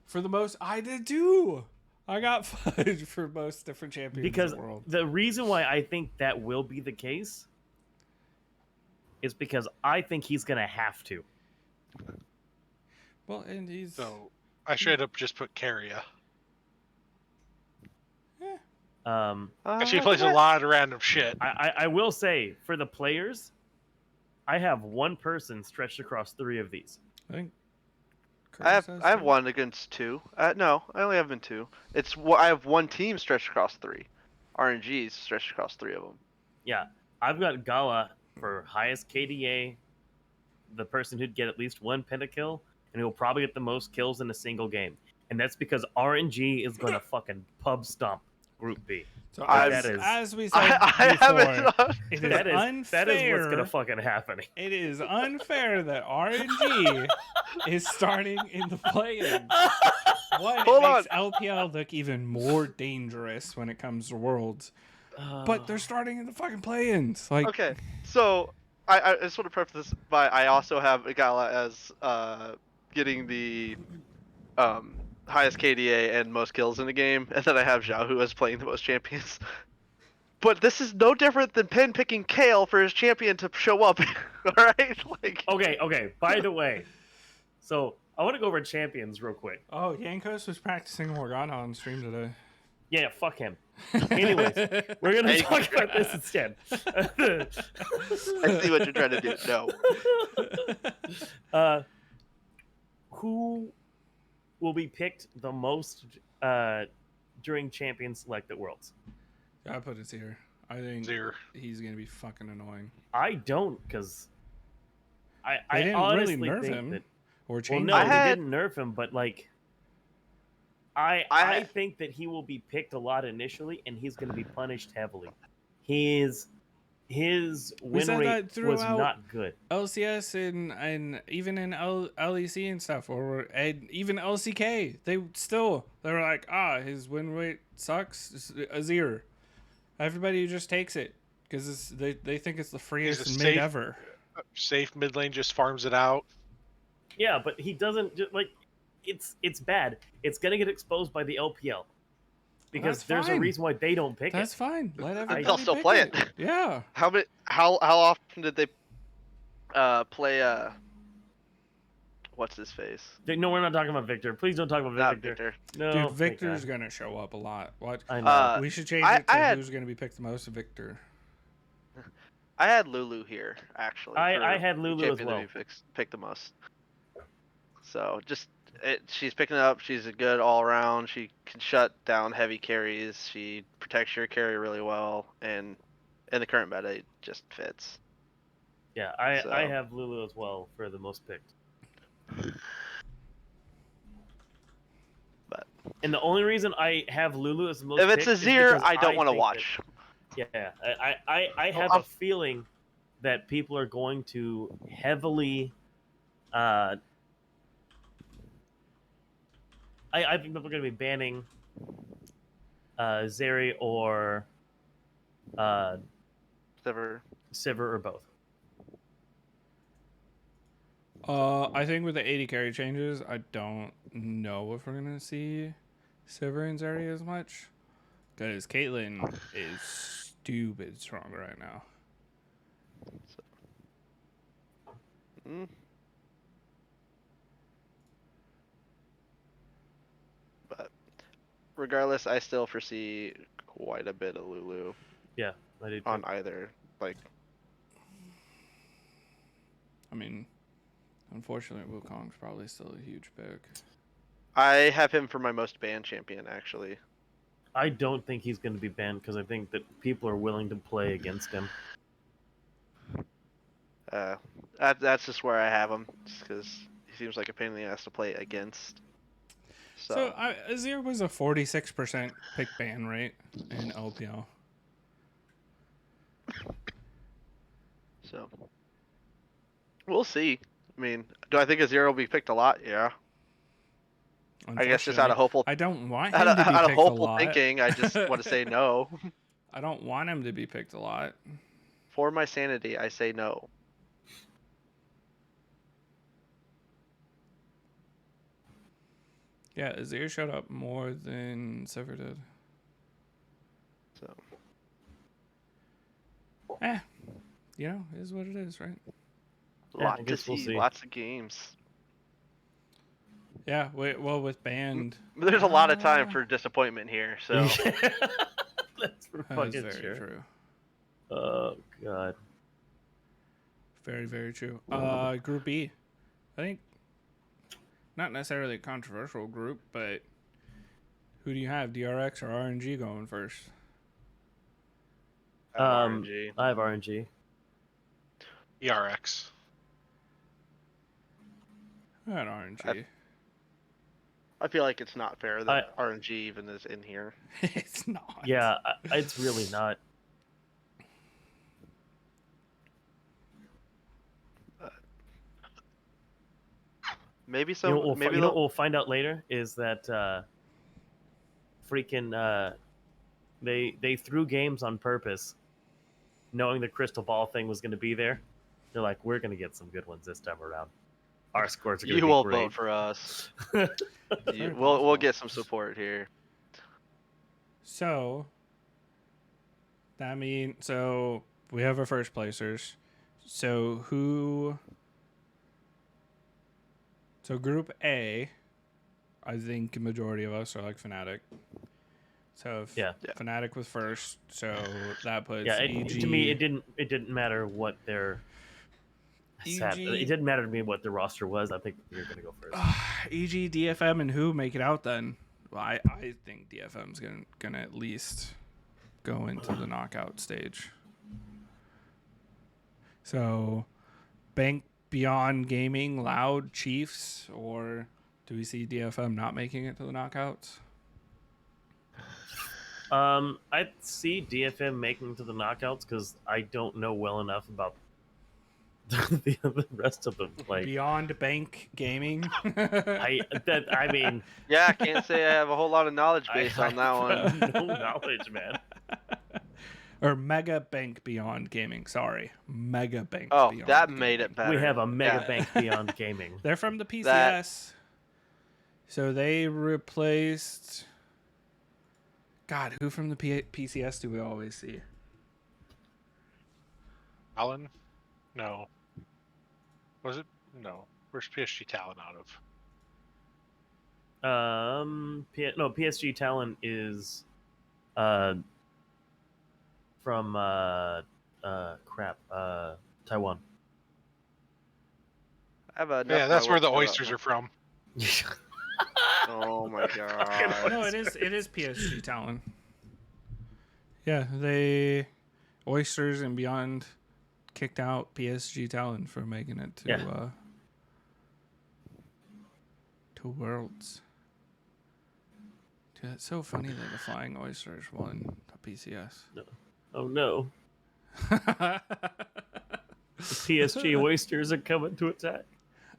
For the most, I did too. I got fudge for most different champions because in the world. The reason why I think that will be the case is because I think he's gonna have to. Well, and he's So I should have just put Carrier. She plays a lot of random shit. I will say, for the players, I have one person stretched across 3 of these. I think I have one against 2. No, I only have been 2. I have one team stretched across 3. RNG's stretched across 3 of them. Yeah, I've got Gala for highest KDA, the person who'd get at least 1 pentakill, and who'll probably get the most kills in a single game. And that's because RNG is going to fucking pub stomp Group B. So as we said before, that is what's going to fucking happen. It is unfair that RNG is starting in the play-in. One, it makes LPL look even more dangerous when it comes to Worlds. But they're starting in the fucking play-ins. Like, okay, so I just want to preface this by I also have Igala as getting the highest KDA and most kills in the game, and then I have Zhao who is playing the most champions. But this is no different than Penn picking Kale for his champion to show up. Alright? Like... Okay. By the way, so I want to go over champions real quick. Oh, Yankos was practicing Morgana on stream today. Yeah, fuck him. Anyways, we're going to talk about this instead. I see what you're trying to do. No. Who will be picked the most during Champion Select at Worlds? I put it Zir. I think Zir. He's going to be fucking annoying. I don't, because I didn't honestly really nerf think him that... or change well, no, him. they didn't nerf him, but like... I think that he will be picked a lot initially, and he's going to be punished heavily. His win rate was not good. LCS and even in LEC and stuff, and even LCK, they were like, his win rate sucks. It's a 0. Everybody just takes it because they think it's the freest mid ever. Safe mid lane just farms it out. Yeah, but he doesn't like. It's bad. It's gonna get exposed by the LPL because there's a reason why they don't pick it. That's fine. Let everybody. They'll still play it. Yeah. How often did they play? What's his face? No, we're not talking about Victor. Please don't talk about Victor. No, dude, Victor's gonna show up a lot. What? I know. We should change it to who's gonna be picked the most. Victor. I had Lulu here actually. I had Lulu as well. Picked the most. So she's picking it up. She's a good all around. She can shut down heavy carries. She protects your carry really well, and in the current meta, it just fits. Yeah, I have Lulu as well for the most picked. But and the only reason I have Lulu as the most if it's a Zir, I don't want to watch. I have a feeling that people are going to heavily. I think people are going to be banning Zeri or Sivir or both. I think with the 80 carry changes, I don't know if we're going to see Sivir and Zeri as much. Because Caitlyn is stupid strong right now. But regardless, I still foresee quite a bit of Lulu. Yeah, I did. On either, like. I mean, unfortunately, Wukong's probably still a huge pick. I have him for my most banned champion, actually. I don't think he's going to be banned because I think that people are willing to play against him. That's just where I have him, just because he seems like a pain in the ass to play against. So Azir was a 46% pick ban rate in LPL. So we'll see. I mean, do I think Azir will be picked a lot? Yeah. I guess just out of hopeful. I don't want him to be picked out of hopeful a lot. thinking, I just want to say no. I don't want him to be picked a lot. For my sanity, I say no. Yeah, Azir showed up more than Sever did. So. You know, it is what it is, right? Lot to see, lots of games. Yeah, well, with Band... There's a lot of time for disappointment here, so... That's for That fucking is very sure. true. Oh, God. Very, very true. Group E. I think not necessarily a controversial group, but who do you have, DRX or RNG going first? RNG. I have RNG. ERX. I had RNG. I feel like it's not fair that RNG even is in here. It's not. Yeah, it's really not. Maybe so. You know, what we'll find out later is that freaking they threw games on purpose, knowing the crystal ball thing was going to be there. They're like, we're going to get some good ones this time around. Our scores are going to be great. You won't vote for us. We'll get some support here. So that means we have our first placers. So Group A, I think a majority of us are like Fnatic. So Fnatic was first, so that puts EG... To me, it didn't matter what their it didn't matter to me what their roster was. I think you're gonna go first. EG, DFM, and who make it out then? Well, I think DFM's gonna at least go into the knockout stage. So, Bank, Beyond Gaming, Loud, Chiefs, or do we see DFM not making it to the knockouts? I see DFM making it to the knockouts because I don't know well enough about the rest of them. Like Beyond Bank Gaming. I mean, yeah, I can't say I have a whole lot of knowledge based on that one. No knowledge, man. Or Mega Bank Beyond Gaming. Sorry, Mega Bank. Oh, Beyond that Gaming. made it better. We have a Mega Bank Beyond Gaming. They're from the PCS, so they replaced. God, who from the PCS do we always see? Talon? No. Was it? No. Where's PSG Talon out of? No, PSG Talon is from Taiwan. That's where the oysters are from. Oh my god. No, it is PSG Talon. Yeah, Oysters and Beyond kicked out PSG Talon for making it to Worlds. Dude, that's so funny that the Flying Oysters won the PCS. No. Oh no. The PSG Oysters are coming to attack.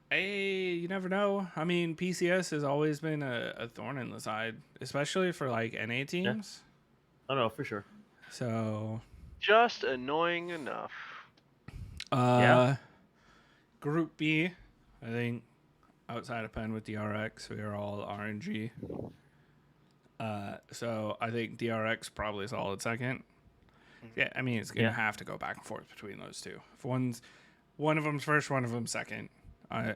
Hey, you never know. I mean, PCS has always been a thorn in the side, especially for like NA teams. Yeah. Oh no, for sure. So just annoying enough. Group B, I think outside of Penn with DRX, we are all RNG. So I think DRX probably solid second. Yeah, I mean it's gonna have to go back and forth between those two. If one of them's first, one of them's second. I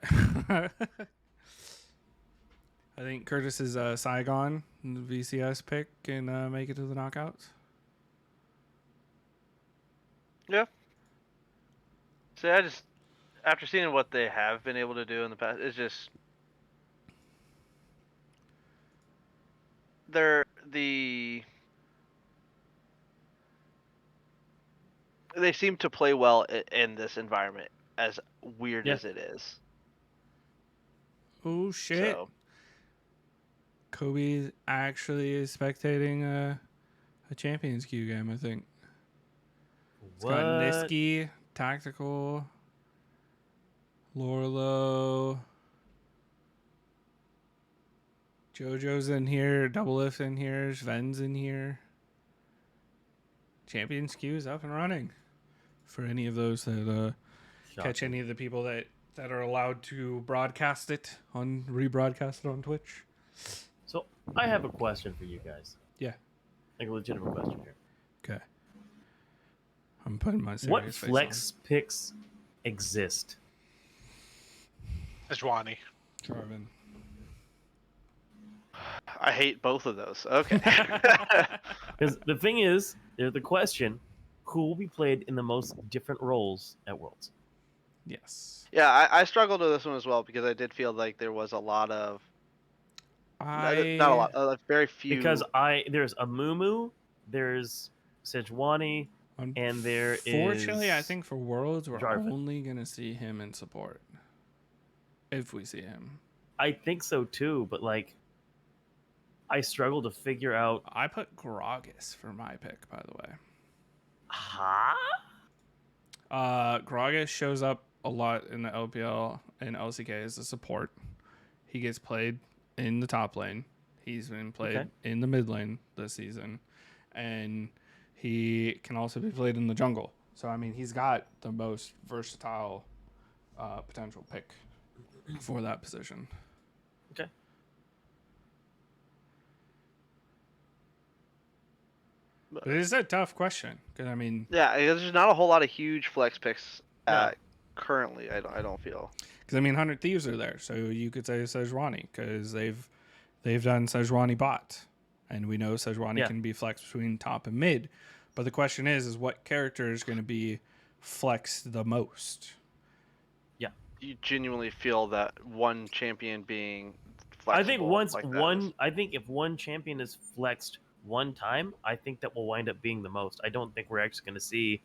think Curtis is Saigon, the VCS pick, and make it to the knockouts. Yeah. See, I just, after seeing what they have been able to do in the past, it's just they seem to play well in this environment, as weird as it is. Oh shit! So. Kobe actually is spectating a Champions Queue game, I think. It's got Niski, Tactical, Lorlo, JoJo's in here, Double Lift in here, Sven's in here. Champions Queue is up and running for any of those that catch any of the people that are allowed to rebroadcast it on Twitch. So I have a question for you guys. Yeah. Like a legitimate question here. Okay. I'm putting my serious What face flex picks exist? Sejuani. Jarvan. I hate both of those. Okay. Because the thing is, there's the question: who will be played in the most different roles at Worlds? Yes. Yeah, I struggled with this one as well because I did feel like there was a lot of not a lot, very few. Because there's Amumu, there's Sejuani, and there is. Fortunately, I think for Worlds, we're Jarvan. only gonna see him in support. If we see him. I think so too, but like, I struggle to figure out. I put Gragas for my pick, by the way. Huh? Gragas shows up a lot in the LPL and LCK as a support. He gets played in the top lane. He's been played in the mid lane this season. And he can also be played in the jungle. So, I mean, he's got the most versatile potential pick for that position. Okay. But it is a tough question. Because, I mean... Yeah, there's not a whole lot of huge flex picks currently, I don't feel. Because, I mean, 100 Thieves are there. So you could say Sejuani. Because they've done Sejuani bot. And we know Sejuani can be flexed between top and mid. But the question is what character is going to be flexed the most? Yeah. You genuinely feel that one champion being flexible? I think if one champion is flexed one time, I think that will wind up being the most. I don't think we're actually going to see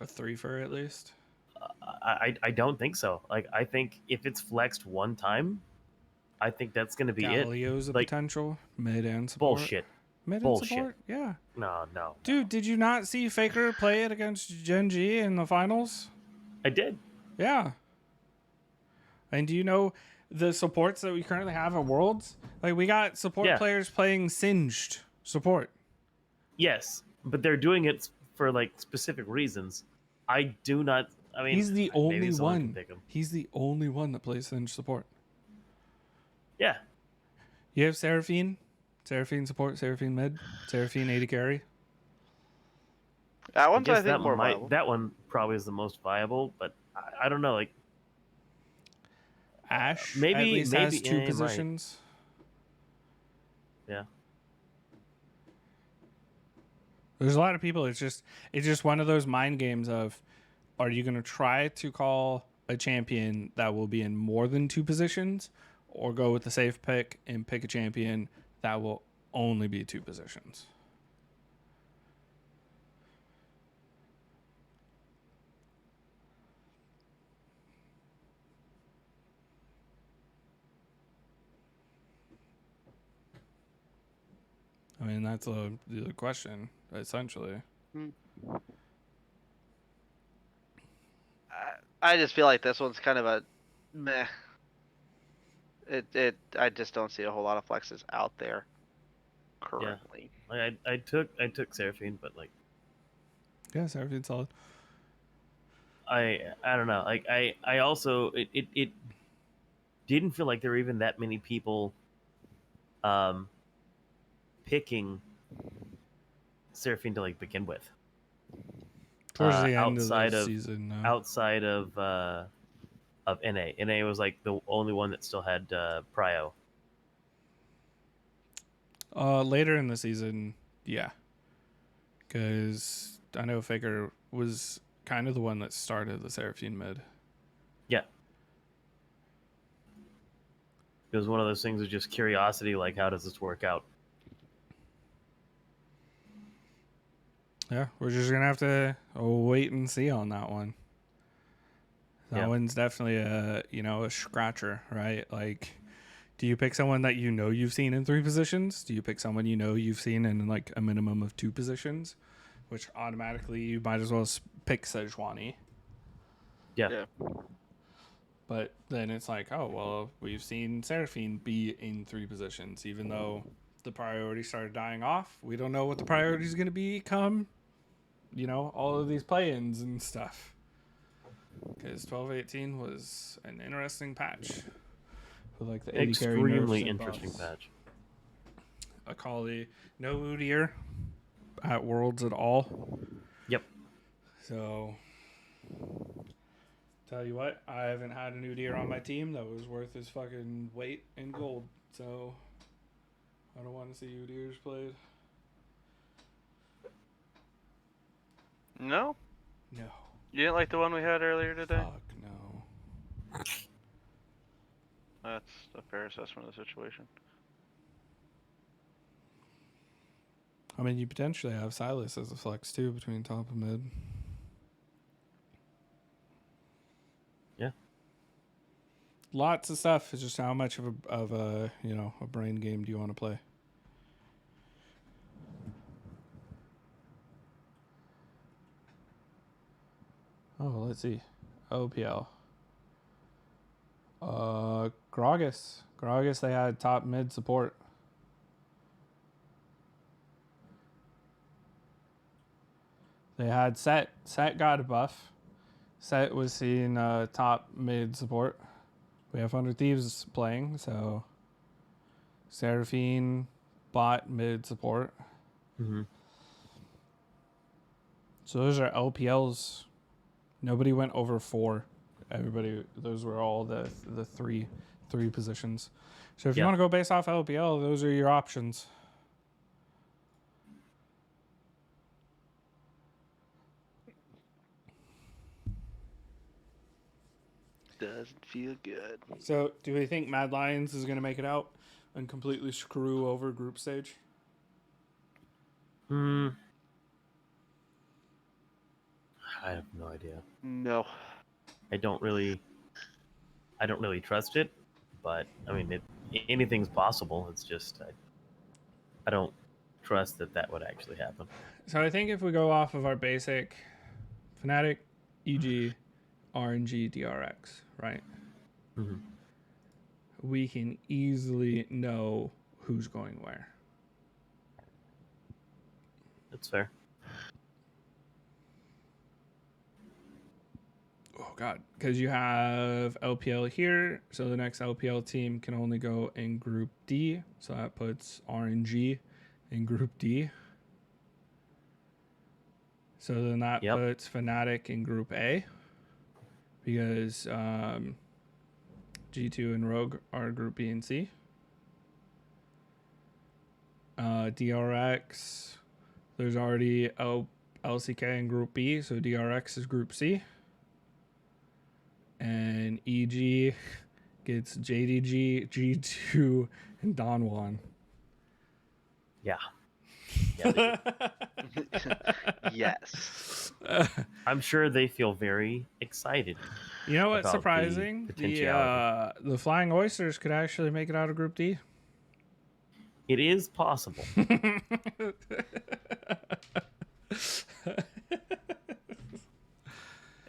a 3-fer at least. I don't think so. Like, I think if it's flexed one time, I think that's going to be it. Galio's a potential mid and support. Bullshit. Mid and support? Yeah. No. Dude, did you not see Faker play it against Gen G in the finals? I did. Yeah. And do you know the supports that we currently have at Worlds? Like, we got support players playing Singed support. Yes, but they're doing it for, like, specific reasons. I do not... I mean, he's the only one. Pick him. He's the only one that plays Singed support. Yeah. You have Seraphine support, Seraphine mid, Seraphine AD carry. That one's, I think, more viable. That one probably is the most viable, but I don't know. Like, Ashe maybe at least has two positions. Right. Yeah. There's a lot of people. It's just one of those mind games of, are you going to try to call a champion that will be in more than two positions, or go with the safe pick and pick a champion that will only be two positions? I mean, that's the question, essentially. I just feel like this one's kind of a meh. I just don't see a whole lot of flexes out there currently. Yeah. I took Seraphine, but like, yeah, Seraphine's solid. I don't know. Like, I also it didn't feel like there were even that many people picking Seraphine to, like, begin with. Towards the end of the season, no. Outside of NA. NA was like the only one that still had Prio. Later in the season, yeah. Because I know Faker was kind of the one that started the Seraphine mid. Yeah. It was one of those things of just curiosity, like, how does this work out? Yeah, we're just going to have to wait and see on that one. That one's definitely a scratcher, right? Like, do you pick someone that you've seen in 3 positions? Do you pick someone you've seen in, like, a minimum of 2 positions? Which automatically you might as well pick Sejuani. Yeah. But then it's like, oh, well, we've seen Seraphine be in 3 positions, even though the priority started dying off. We don't know what the priority is going to become. All of these play-ins and stuff. Because 12-18 was an interesting patch with like the AD carry extremely nerfs and interesting buffs. patch. Akali, no Udyr at Worlds at all. Yep. So, tell you what, I haven't had an Udyr on my team that was worth his fucking weight in gold. So, I don't want to see Udyrs played. No? No. You didn't like the one we had earlier today? Fuck no. That's a fair assessment of the situation. I mean, you potentially have Silas as a flex too between top and mid. Yeah. Lots of stuff. It's just how much of a a brain game do you want to play? Oh, let's see. OPL. Gragas. Gragas, they had top mid support. They had Set. Set got a buff. Set was seeing top mid support. We have 100 Thieves playing, so Seraphine bot mid support. Mm-hmm. So those are LPLs. Nobody went over 4. Everybody, those were all the three positions. So if you want to go based off LPL, those are your options. Doesn't feel good. So do we think Mad Lions is going to make it out and completely screw over group stage? I have no idea. No. I don't really trust it, but I mean, anything's possible. It's just I don't trust that would actually happen. So I think if we go off of our basic Fnatic, EG, RNG, DRX, right? Mm-hmm. We can easily know who's going where. That's fair. Oh God, because you have LPL here, so the next LPL team can only go in Group D, so that puts RNG in Group D. So then that puts Fnatic in Group A, because G2 and Rogue are Group B and C. DRX, there's already LCK in Group B, so DRX is Group C. And EG gets JDG, G2, and Donwan. Yeah. Yes. I'm sure they feel very excited. You know what's surprising? The Flying Oysters could actually make it out of Group D. It is possible.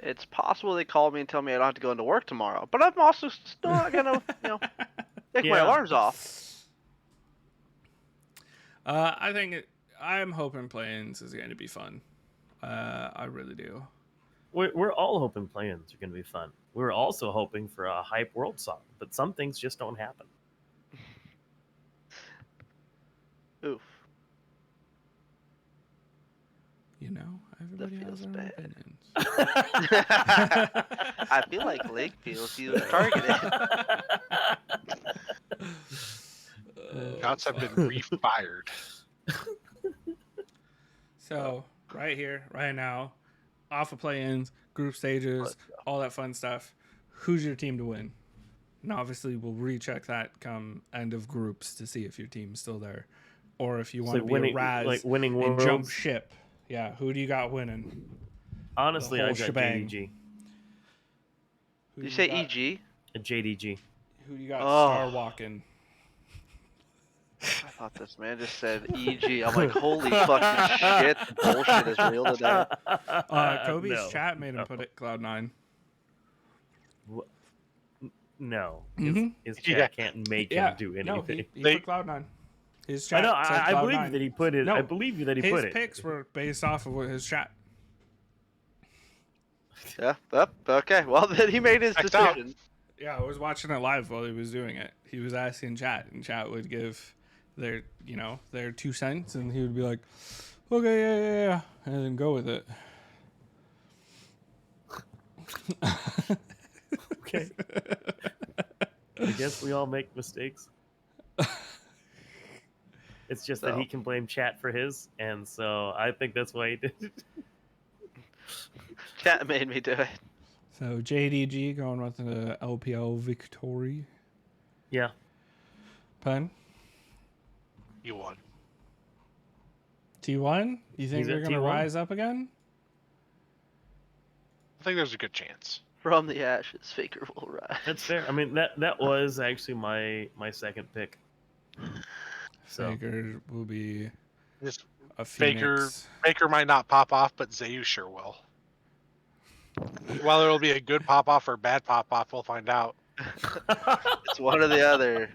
It's possible they call me and tell me I don't have to go into work tomorrow, but I'm also still not gonna, take my alarms off. I'm hoping play-ins is going to be fun. I really do. We're all hoping play-ins are going to be fun. We're also hoping for a hype world song, but some things just don't happen. Oof. Everybody has their own opinions. I feel like Lake feels he was targeted. Shots have been refired. So, right here, right now, off of play-ins, group stages, all that fun stuff, who's your team to win? And obviously, we'll recheck that come end of groups to see if your team's still there. Or if you want to be a Raz winning and worlds. Jump ship. Yeah, who do you got winning? Honestly, I got shebang. JDG. You say EG? A JDG. Who you got star walking? I thought this man just said EG. I'm like, holy fucking shit, the bullshit is real today. Kobe's chat made him put it Cloud9. No. Mm-hmm. His chat can't make him do anything. No, he put Cloud9. His chat I believe that he put it. No, I believe that he put it. His picks were based off of his chat. Yeah, okay. Well, then he made his decision. Yeah, I was watching it live while he was doing it. He was asking chat, and chat would give their 2 cents, and he would be like, "Okay, yeah," and then go with it. Okay. I guess we all make mistakes. It's just that he can blame chat for his, and so I think that's why he did it. Chat made me do it. So JDG going with the LPL victory. Yeah. Pen? You won. T1? You think He's they're at going to T1? rise up again? I think there's a good chance. From the ashes, Faker will rise. That's fair. I mean, that was actually my second pick. So Faker will be This a Faker phoenix. might not pop off, but Zayu sure will. Whether it'll be a good pop off or bad pop off, we'll find out. It's one or the other.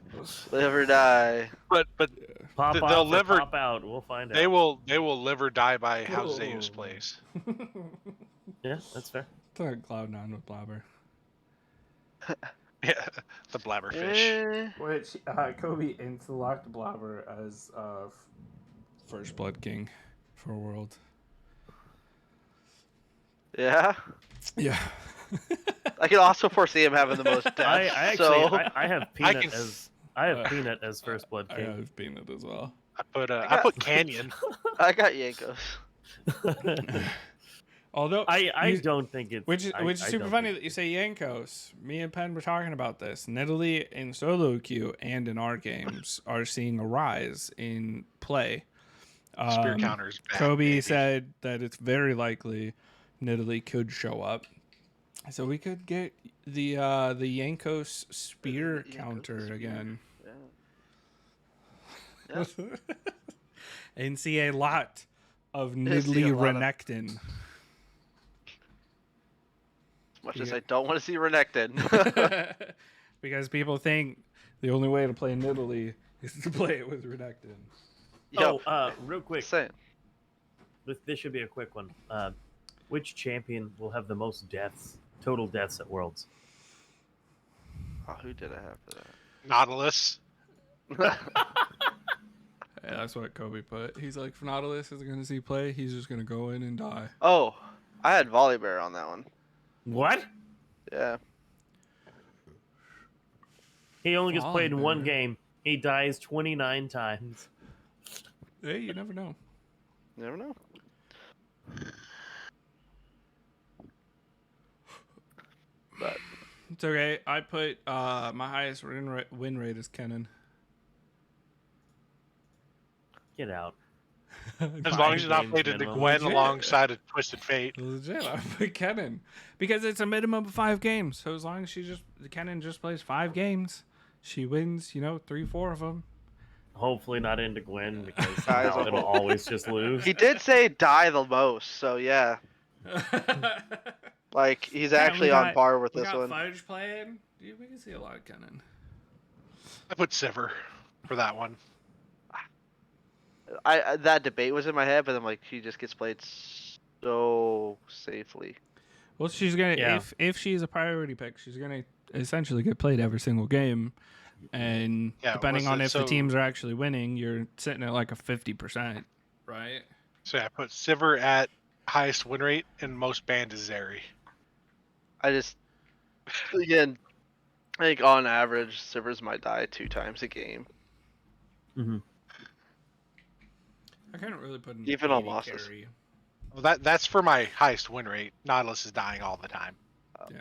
Live or die. But pop they'll off live or or pop out. We'll find they out. will live or die by how Whoa. Zeus plays. Yeah, that's fair. It's like Cloud9 with Blabber. Yeah, the blabberfish. Which Kobe insta-locked Blabber as First Blood King for World. Yeah. Yeah. I can also foresee him having the most deaths. I actually so... I have Peanut Peanut as First Blood I King. have Peanut as well. I put Canyon. I got Yankos. Although I don't think it's which is I super don't funny think that you say Yankos. Me and Penn were talking about this. Nidalee in solo queue and in our games are seeing a rise in play. Spear counters. Back, Kobe baby. said that it's very likely Nidalee could show up, so we could get the Yankos spear Yankos counter spear. again, Yeah. and see a lot of see a Nidalee lot of- Renekton. As much as I don't want to see Renekton. Because people think the only way to play Nidalee is to play it with Renekton. Yo, real quick. saying. This should be a quick one. Which champion will have the most deaths, total deaths at Worlds? Oh, who did I have for Nautilus. that? Yeah, that's what Kobe put. He's like, if Nautilus isn't going to see play, he's just going to go in and die. Oh, I had Volibear on that one. What? Yeah. He only gets played in one Volibear. game. He dies 29 times. Hey, you never know. You never know. But It's okay. I put my highest win rate is Kennen. Get out. As long as you're not games played into minimum. Gwen Legit. alongside of Twisted Fate. Legit, I put Kennen. Because it's a minimum of 5 games. So as long as Kennen just plays 5 games, she wins, 3-4 of them. Hopefully not into Gwen because Guys, now it'll always just lose. he did say die the most, so yeah. Like, he's actually on par with we this got one. Fudge playing. Dude, we can see a lot of Kennen. I put Sivir for that one. That debate was in my head, but I'm like, he just gets played so safely. Well, she's gonna Yeah. if she's a priority pick, she's gonna essentially get played every single game, and Yeah, depending what's on it- if the so- teams are actually winning, you're sitting at like a 50%, right? So yeah, I put Sivir at highest win rate and most banned is Zeri. I just, again, I think on average, Sivers might die 2 times a game. Mm-hmm. I couldn't really put an Even on 80 losses. carry. Well, that's for my highest win rate. Nautilus is dying all the time. Yeah.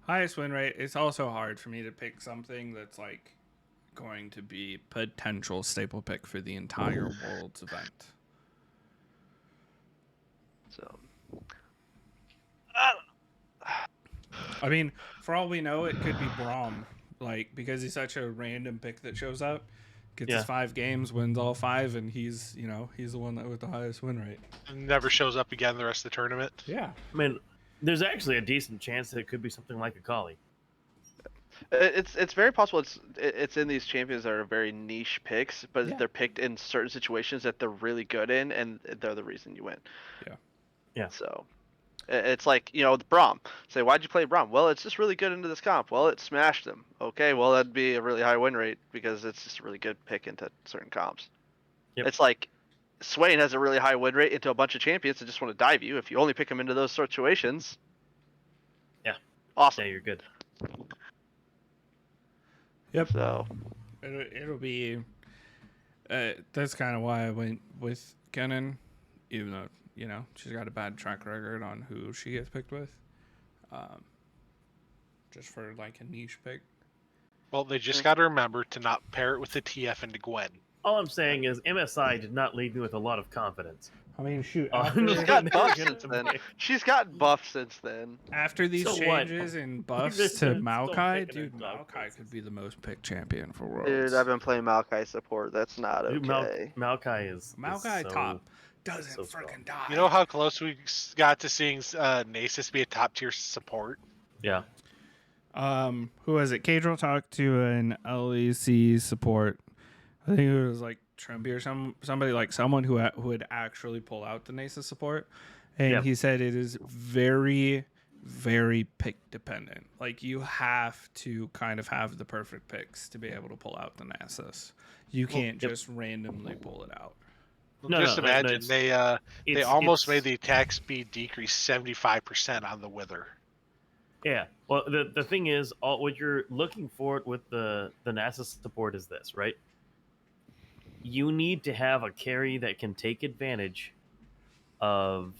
Highest win rate. It's also hard for me to pick something that's like going to be potential staple pick for the entire Worlds event. So, I mean, for all we know, it could be Braum, like because he's such a random pick that shows up, gets his 5 games, wins all 5, and he's the one that with the highest win rate. Never shows up again the rest of the tournament. Yeah. I mean, there's actually a decent chance that it could be something like a Kali. it's very possible it's in these champions that are very niche picks, but Yeah. they're picked in certain situations that they're really good in, and they're the reason you win. Yeah. Yeah. So, It's like, the Braum. Say, why'd you play Braum? Well, it's just really good into this comp. Well, it smashed them. Okay, well, that'd be a really high win rate because it's just a really good pick into certain comps. Yep. It's like Swain has a really high win rate into a bunch of champions that just want to dive you. If you only pick him into those situations, yeah, awesome. Yeah, you're good. Yep. So it'll be. That's kind of why I went with Kennen, even though she's got a bad track record on who she gets picked with. Just for like a niche pick. Well, they just got to remember to not pair it with the TF into Gwen. All I'm saying is MSI did not leave me with a lot of confidence. I mean, shoot. She's got buffs since then. She's got buffs since then. After these changes and buffs to Maokai, dude, Maokai could be the most picked champion for Worlds. Dude, I've been playing Maokai support. That's not okay. Dude, Maokai is top. Doesn't freaking die. You know how close we got to seeing Nasus be a top tier support? Yeah. Who was it? Cadril talked to an LEC support. I think it was like Trumpy or somebody like someone who would actually pull out the Nasus support, and he said it is very, very pick dependent. Like you have to kind of have the perfect picks to be able to pull out the Nasus. You can't just randomly pull it out. Just imagine they almost made the attack speed decrease 75% on the Wither. Yeah. Well, the thing is, what you're looking for with the Nasus support is this, right? You need to have a carry that can take advantage of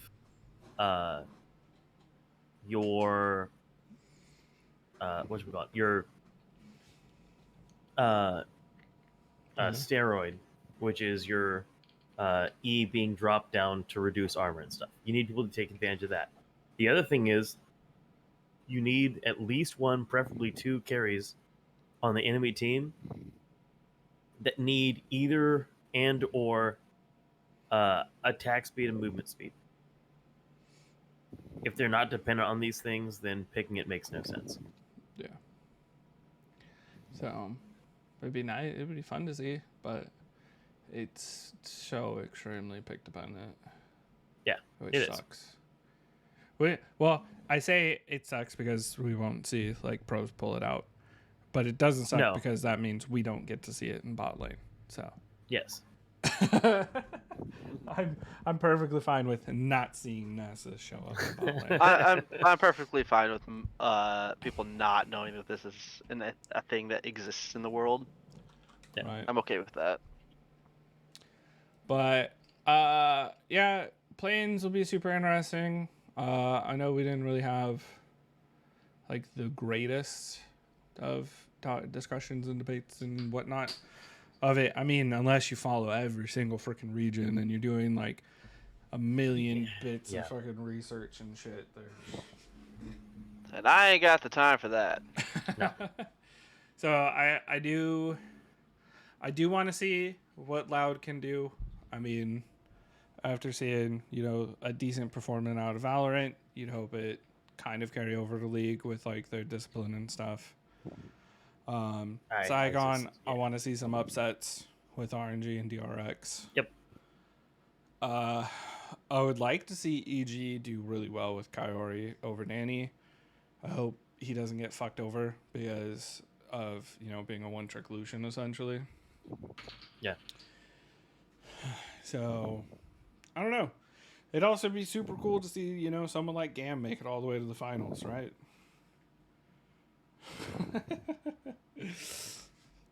your your steroid, which is your E being dropped down to reduce armor and stuff. You need people to take advantage of that. The other thing is you need at least one, preferably two carries on the enemy team that need either and or attack speed and movement speed. If they're not dependent on these things, then picking it makes no sense. Yeah. So it'd be nice. It'd be fun to see, but it's so extremely pick dependent. Yeah, which sucks. Well, I say it sucks because we won't see like pros pull it out, but it doesn't suck because that means we don't get to see it in bot lane. So yes, I'm perfectly fine with not seeing NASA show up in bot lane. I'm perfectly fine with people not knowing that this is a thing that exists in the world. Yeah. Right. I'm okay with that. But yeah, planes will be super interesting. I know we didn't really have like the greatest of discussions and debates and whatnot of it. I mean, unless you follow every single freaking region and you're doing like a million bits of fucking research and shit. And I ain't got the time for that. No. So I do want to see what Loud can do. I mean, after seeing, a decent performance out of Valorant, you'd hope it kind of carry over to League with like their discipline and stuff. Saigon, I want to see some upsets with RNG and DRX. Yep. I would like to see EG do really well with Kaori over Danny. I hope he doesn't get fucked over because of, being a one-trick Lucian essentially. Yeah. So, I don't know. It'd also be super cool to see, someone like Gam make it all the way to the finals, right?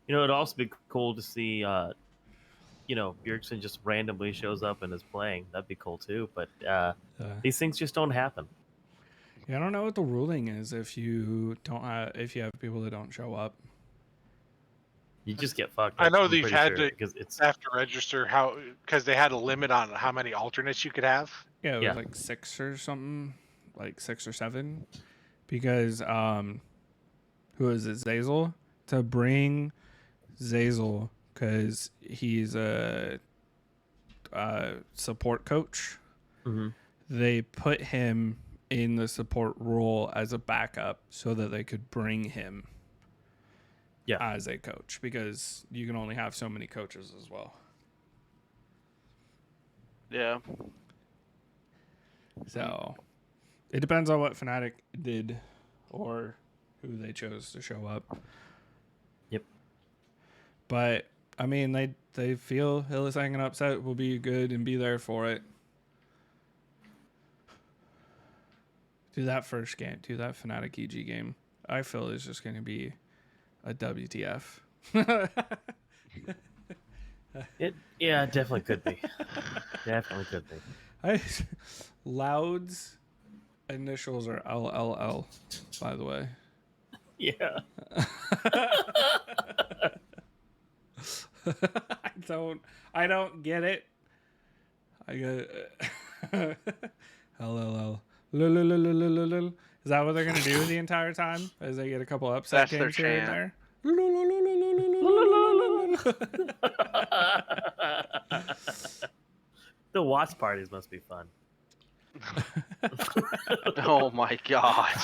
It'd also be cool to see, Bjergsen just randomly shows up and is playing. That'd be cool too. But these things just don't happen. Yeah, I don't know what the ruling is if you have people that don't show up. You just get fucked. I know they've had to have to register because they had a limit on how many alternates you could have. Yeah, it was like 6 or something, like 6 or 7, because who is it, Zazel? To bring Zazel because he's a support coach. Mm-hmm. They put him in the support role as a backup so that they could bring him. Yeah, as a coach, because you can only have so many coaches as well. Yeah. So, It depends on what Fnatic did or who they chose to show up. Yep. But I mean, they feel Hylissang and Upset will be good and be there for it. Do that first game, do that Fnatic EG game. I feel is just going to be a WTF. It definitely could be. Definitely could be. Loud's initials are LLL, by the way. Yeah. I don't get it. I get LLL. Is that what they're gonna do the entire time? As they get a couple upset games here and there? The watch parties must be fun. Oh my god.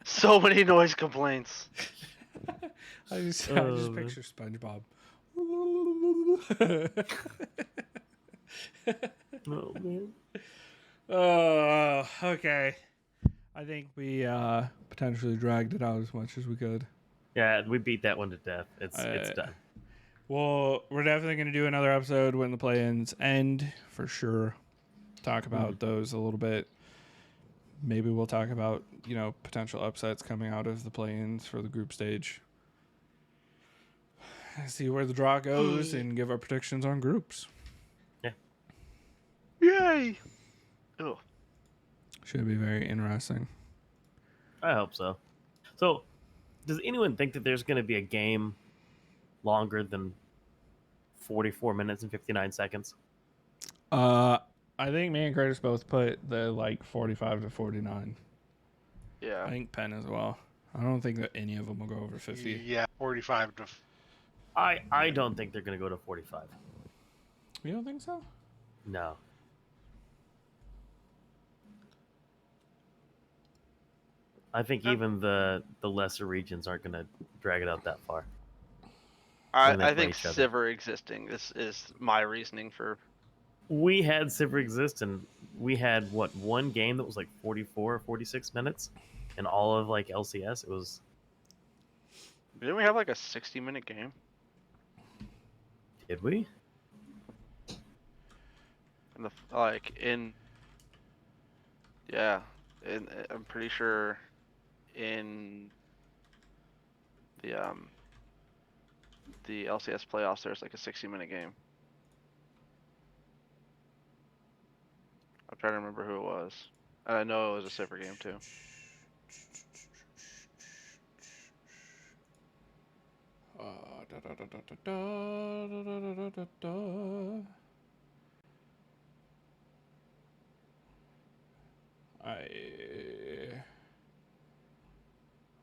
So many noise complaints. I just picture SpongeBob. Oh man. Oh, okay. I think we potentially dragged it out as much as we could. Yeah, we beat that one to death. It's done. Well, we're definitely going to do another episode when the play-ins end, for sure. Talk about those a little bit. Maybe we'll talk about, potential upsets coming out of the play-ins for the group stage. See where the draw goes and give our predictions on groups. Yeah. Yay! Oh. Should be very interesting. I hope so. So, does anyone think that there's going to be a game longer than 44 minutes and 59 seconds? I think me and Curtis both put the 45 to 49. Yeah. I think Penn as well. I don't think that any of them will go over 50. Yeah, 45 to. I don't think they're going to go to 45. You don't think so? No. I think even the lesser regions aren't going to drag it out that far. I think Sivir existing is my reasoning for. We had Sivir exist, and we had one game that was 44 or 46 minutes, and all of LCS. It was. Didn't we have a 60-minute game? Did we? Yeah, I'm pretty sure in the LCS playoffs there's a 60-minute game. I'm trying to remember who it was. And I know it was a Sivir game too.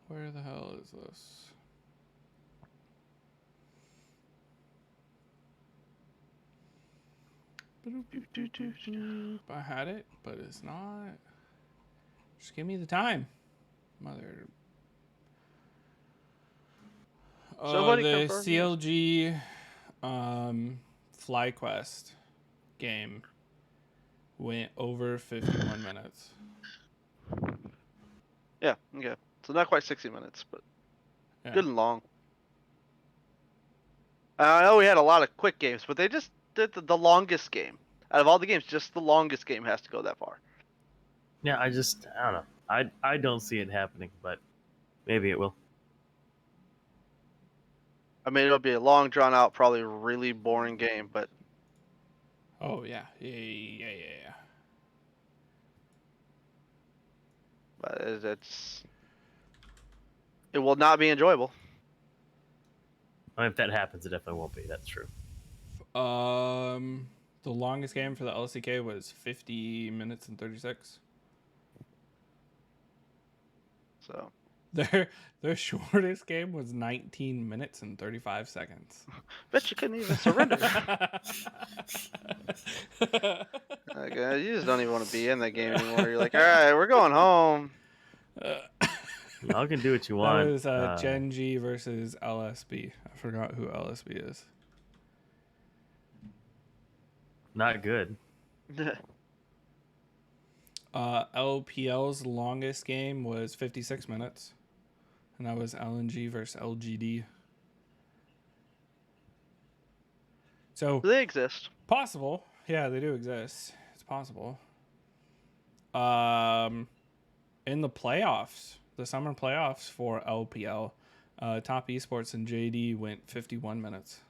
Where the hell is this? I had it, but it's not. Just give me the time, mother. The CLG FlyQuest game went over 51 minutes. Yeah, okay. So not quite 60 minutes, but good and long. I know we had a lot of quick games, but they just did the longest game. Out of all the games, just the longest game has to go that far. Yeah, I don't know. I don't see it happening, but maybe it will. I mean, it'll be a long, drawn-out, probably really boring game, but... Oh, yeah. But it will not be enjoyable. If that happens, it definitely won't be. That's true. The longest game for the LCK was 50 minutes and 36. So... Their shortest game was 19 minutes and 35 seconds. Bet you couldn't even surrender. You just don't even want to be in that game anymore. You're like, all right, we're going home. Y'all can do what you want. That was Gen G versus LSB. I forgot who LSB is. Not good. LPL's longest game was 56 minutes, and that was LNG versus LGD. So they exist. Possible. Yeah, they do exist. It's possible. In the playoffs, the summer playoffs for LPL, Top Esports and JD went 51 minutes.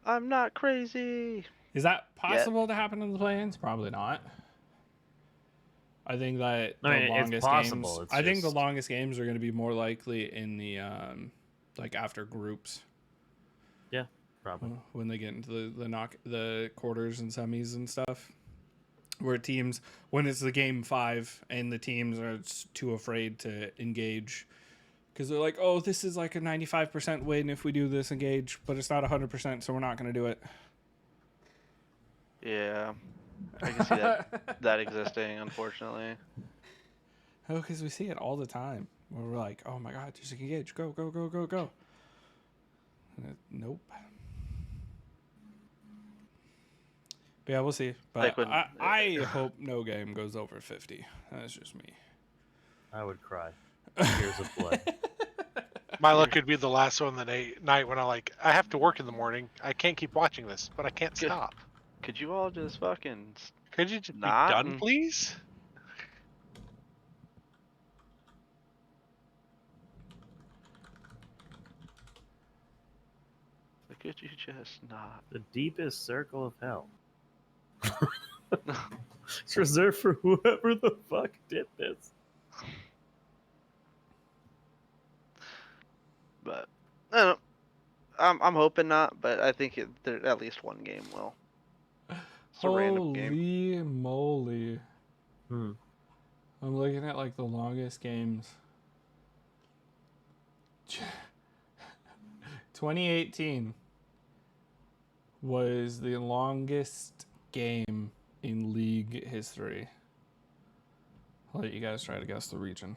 I'm not crazy. Is that possible to happen in the play-ins? Probably not. I think that the longest games. I think the longest games are going to be more likely in the like after groups. Yeah, probably when they get into the quarters and semis and stuff, where teams, when it's the game 5 and the teams are too afraid to engage because they're like, oh, this is like a 95% win if we do this engage, but it's not 100%, so we're not going to do it. Yeah, I can see that existing, unfortunately. Oh, because we see it all the time where we're like, oh my god, just engage, go, go, go, go, go. Nope. But yeah, we'll see. But I hope no game goes over 50. That's just me. I would cry. Tears of blood. My luck could be the last one the night when I have to work in the morning. I can't keep watching this, but I can't stop. Could you all just fucking... Could you just be done, please? Could you just not? The deepest circle of hell. It's reserved for whoever the fuck did this. But I don't know. I'm hoping not, but I think there at least one game will. It's a random game. Holy moly! I'm looking at like the longest games. 2018 was the longest game in league history. I'll let you guys try to guess the region.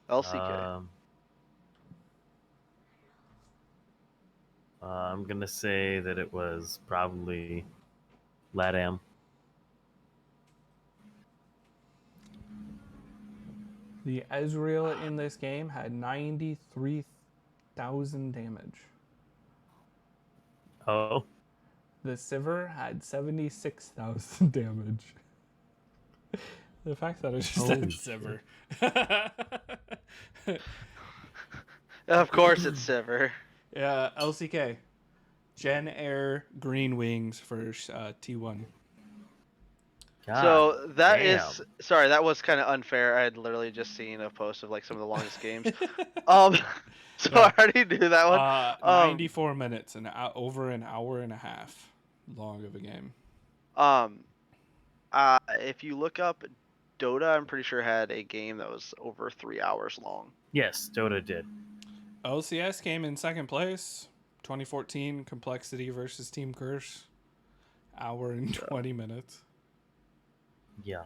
LCK. I'm gonna say that it was probably LATAM. The Ezreal in this game had 93,000 damage. Oh. The Sivir had 76,000 damage. The fact that I just said Sivir. Of course it's Sivir. Yeah, LCK. Gen Air Green Wings for T1. God so that damn. is sorry, that was kind of unfair. I had literally just seen a post of like some of the longest games. So I already knew that one. 94 minutes and over an hour and a half long of a game. If you look up Dota, I'm pretty sure had a game that was over 3 hours long. Yes, Dota did. LCS came in second place. 2014 Complexity versus Team Curse. Hour and 20 minutes. Yeah.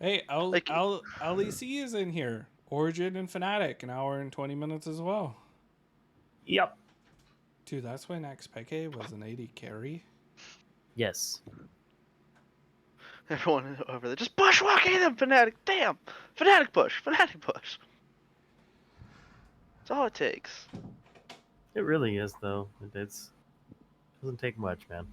Hey, LEC is in here. Origin and Fnatic, an hour and 20 minutes as well. Yep. Dude, that's when XPK was an 80 carry. Yes. Everyone over there just bushwhacking them, Fnatic. Damn, Fnatic push, Fnatic push. That's all it takes. It really is, though. It doesn't take much, man.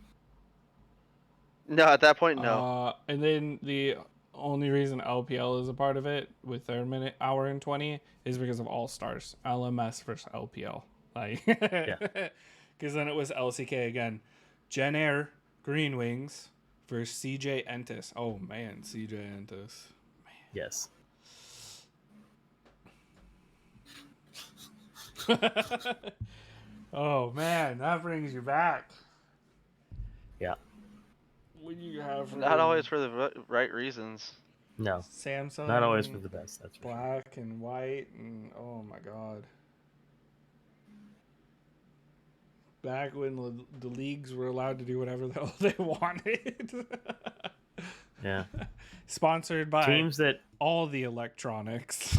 No, at that point, no. And then the only reason LPL is a part of it with their hour and 20 is because of All Stars, LMS versus LPL. Like, because then it was LCK again. Gen Air Green Wings versus CJ Entis. Oh man, CJ Entis. Man. Yes. Oh man, that brings you back. Yeah. When you have not always for the right reasons. No. Samsung. Not always for the best. That's black and white and oh my god. Back when the leagues were allowed to do whatever the hell they wanted. Yeah. Sponsored by teams that all the electronics.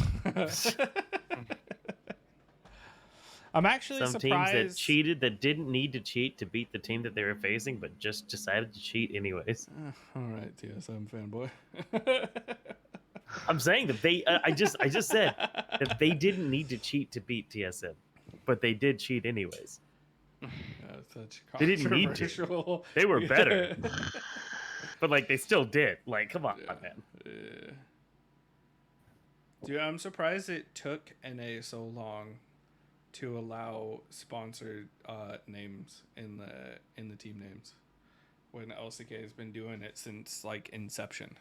I'm actually some surprised. teams that cheated that didn't need to cheat to beat the team that they were facing, but just decided to cheat anyways. All right, TSM fanboy. I'm saying that they. I just said that they didn't need to cheat to beat TSM, but they did cheat anyways. Such They didn't need to. They were better, but like they still did. Like, come on, man. Dude, I'm surprised it took NA so long to allow sponsored names in the team names when LCK has been doing it since like inception.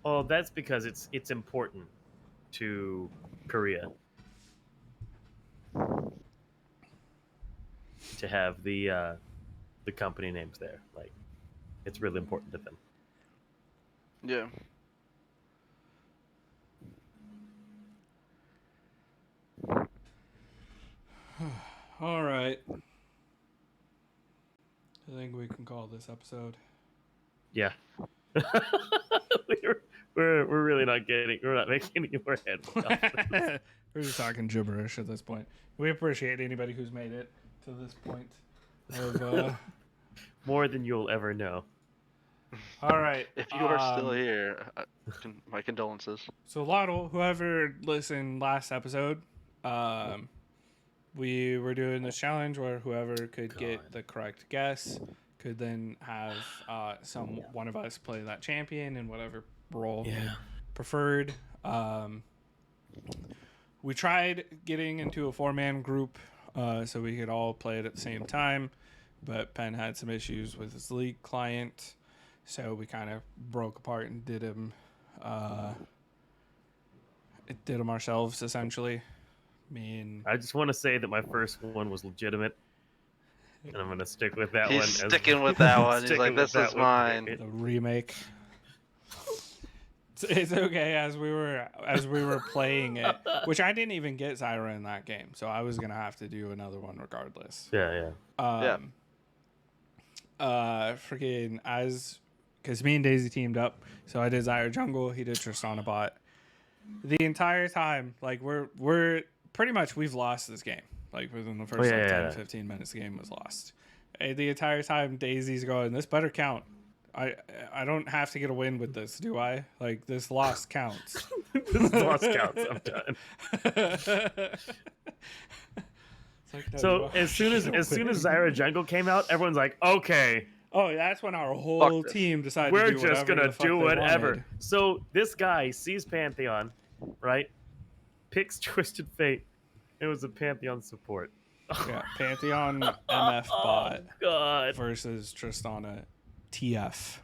Well, that's because it's important to Korea to have the company names there. Like, it's really important to them. Yeah. All right. I think we can call this episode. Yeah. we're really not making any more headway. We're just talking gibberish at this point. We appreciate anybody who's made it to this point of more than you'll ever know. All right. If you are still here, my condolences. So Lotto, whoever listened last episode, we were doing this challenge where whoever could get the correct guess could then have one of us play that champion in whatever role preferred. We tried getting into a 4-man group so we could all play it at the same time, but Penn had some issues with his League client, so we kind of broke apart and did them ourselves essentially. I just want to say that my first one was legitimate, and I'm gonna stick with that one. He's sticking with that one. He's like, this is mine. The remake. It's okay. As we were playing it, which I didn't even get Zyra in that game, so I was gonna have to do another one regardless. Yeah. Because me and Daisy teamed up, so I did Zyra jungle. He did Tristana bot. The entire time, like we're pretty much we've lost this game. Like within the first 10, 15 minutes, the game was lost. And the entire time, Daisy's going, this better count. I don't have to get a win with this, do I? Like this loss counts. This loss counts. I'm done. Like, no, so as soon as Zyra jungle came out, everyone's like, okay. Oh, that's when our whole team decided we're to do just gonna do whatever. Wanted. So this guy sees Pantheon, right? Picks Twisted Fate. It was a Pantheon support. Yeah, Pantheon MF bot versus Tristana TF.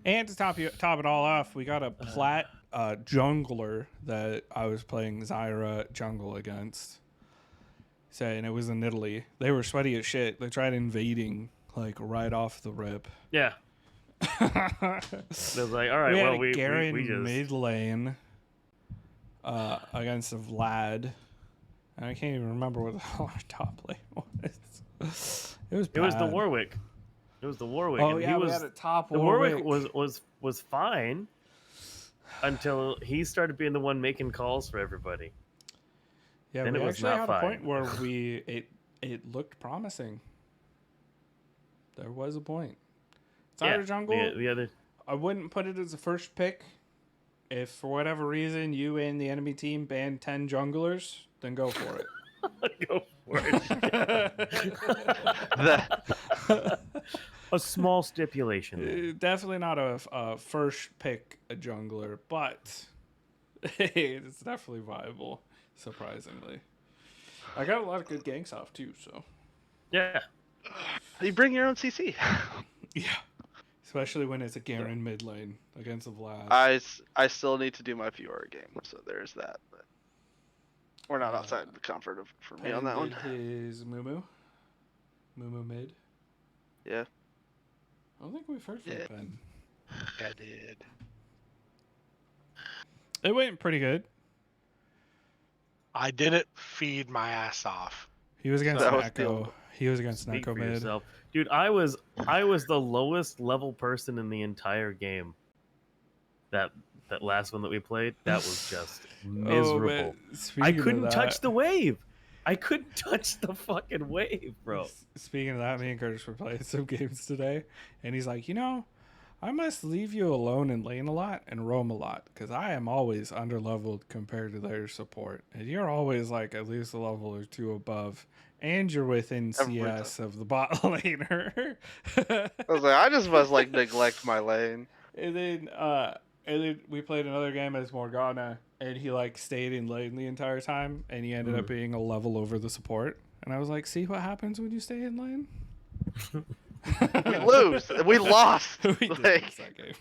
And to top it all off, we got a plat jungler that I was playing Zyra jungle against. So, and it was in Italy. They were sweaty as shit. They tried invading like right off the rip. Yeah. It was like, all right, we just mid lane against a Vlad. And I can't even remember what the hell our top lane was. It was the Warwick. It was the Warwick. Oh, yeah, we had a top the Warwick. was fine until he started being the one making calls for everybody. Yeah, then we it was actually not had fine. a point where it looked promising. There was a point. Zyra jungle. The other. I wouldn't put it as a first pick. If for whatever reason you and the enemy team banned 10 junglers, then go for it. Go for it. A small stipulation. Definitely not a first pick a jungler, but it's definitely viable. Surprisingly, I got a lot of good ganks off too. So yeah, you bring your own CC. Yeah. Especially when it's a Garen mid lane against a Vlad. I still need to do my Fiora game, so there's that. But we're not outside the comfort of for me on that one. His Mumu mid. Yeah. I don't think we've heard from Ben. I did. It went pretty good. I didn't feed my ass off. He was against Echo. He was against Speak Neko for mid. yourself. Dude, I was the lowest level person in the entire game. That last one that we played, that was just miserable. I couldn't touch the wave. I couldn't touch the fucking wave, bro. Speaking of that, me and Curtis were playing some games today, and he's like, I must leave you alone in lane a lot and roam a lot, because I am always underleveled compared to their support, and you're always like at least a level or two above, and you're within CS of the bot laner. I was like, I just must like neglect my lane. And then we played another game as Morgana, and he like stayed in lane the entire time, and he ended up being a level over the support. And I was like, see what happens when you stay in lane? We lose. We lost. We did lose that game.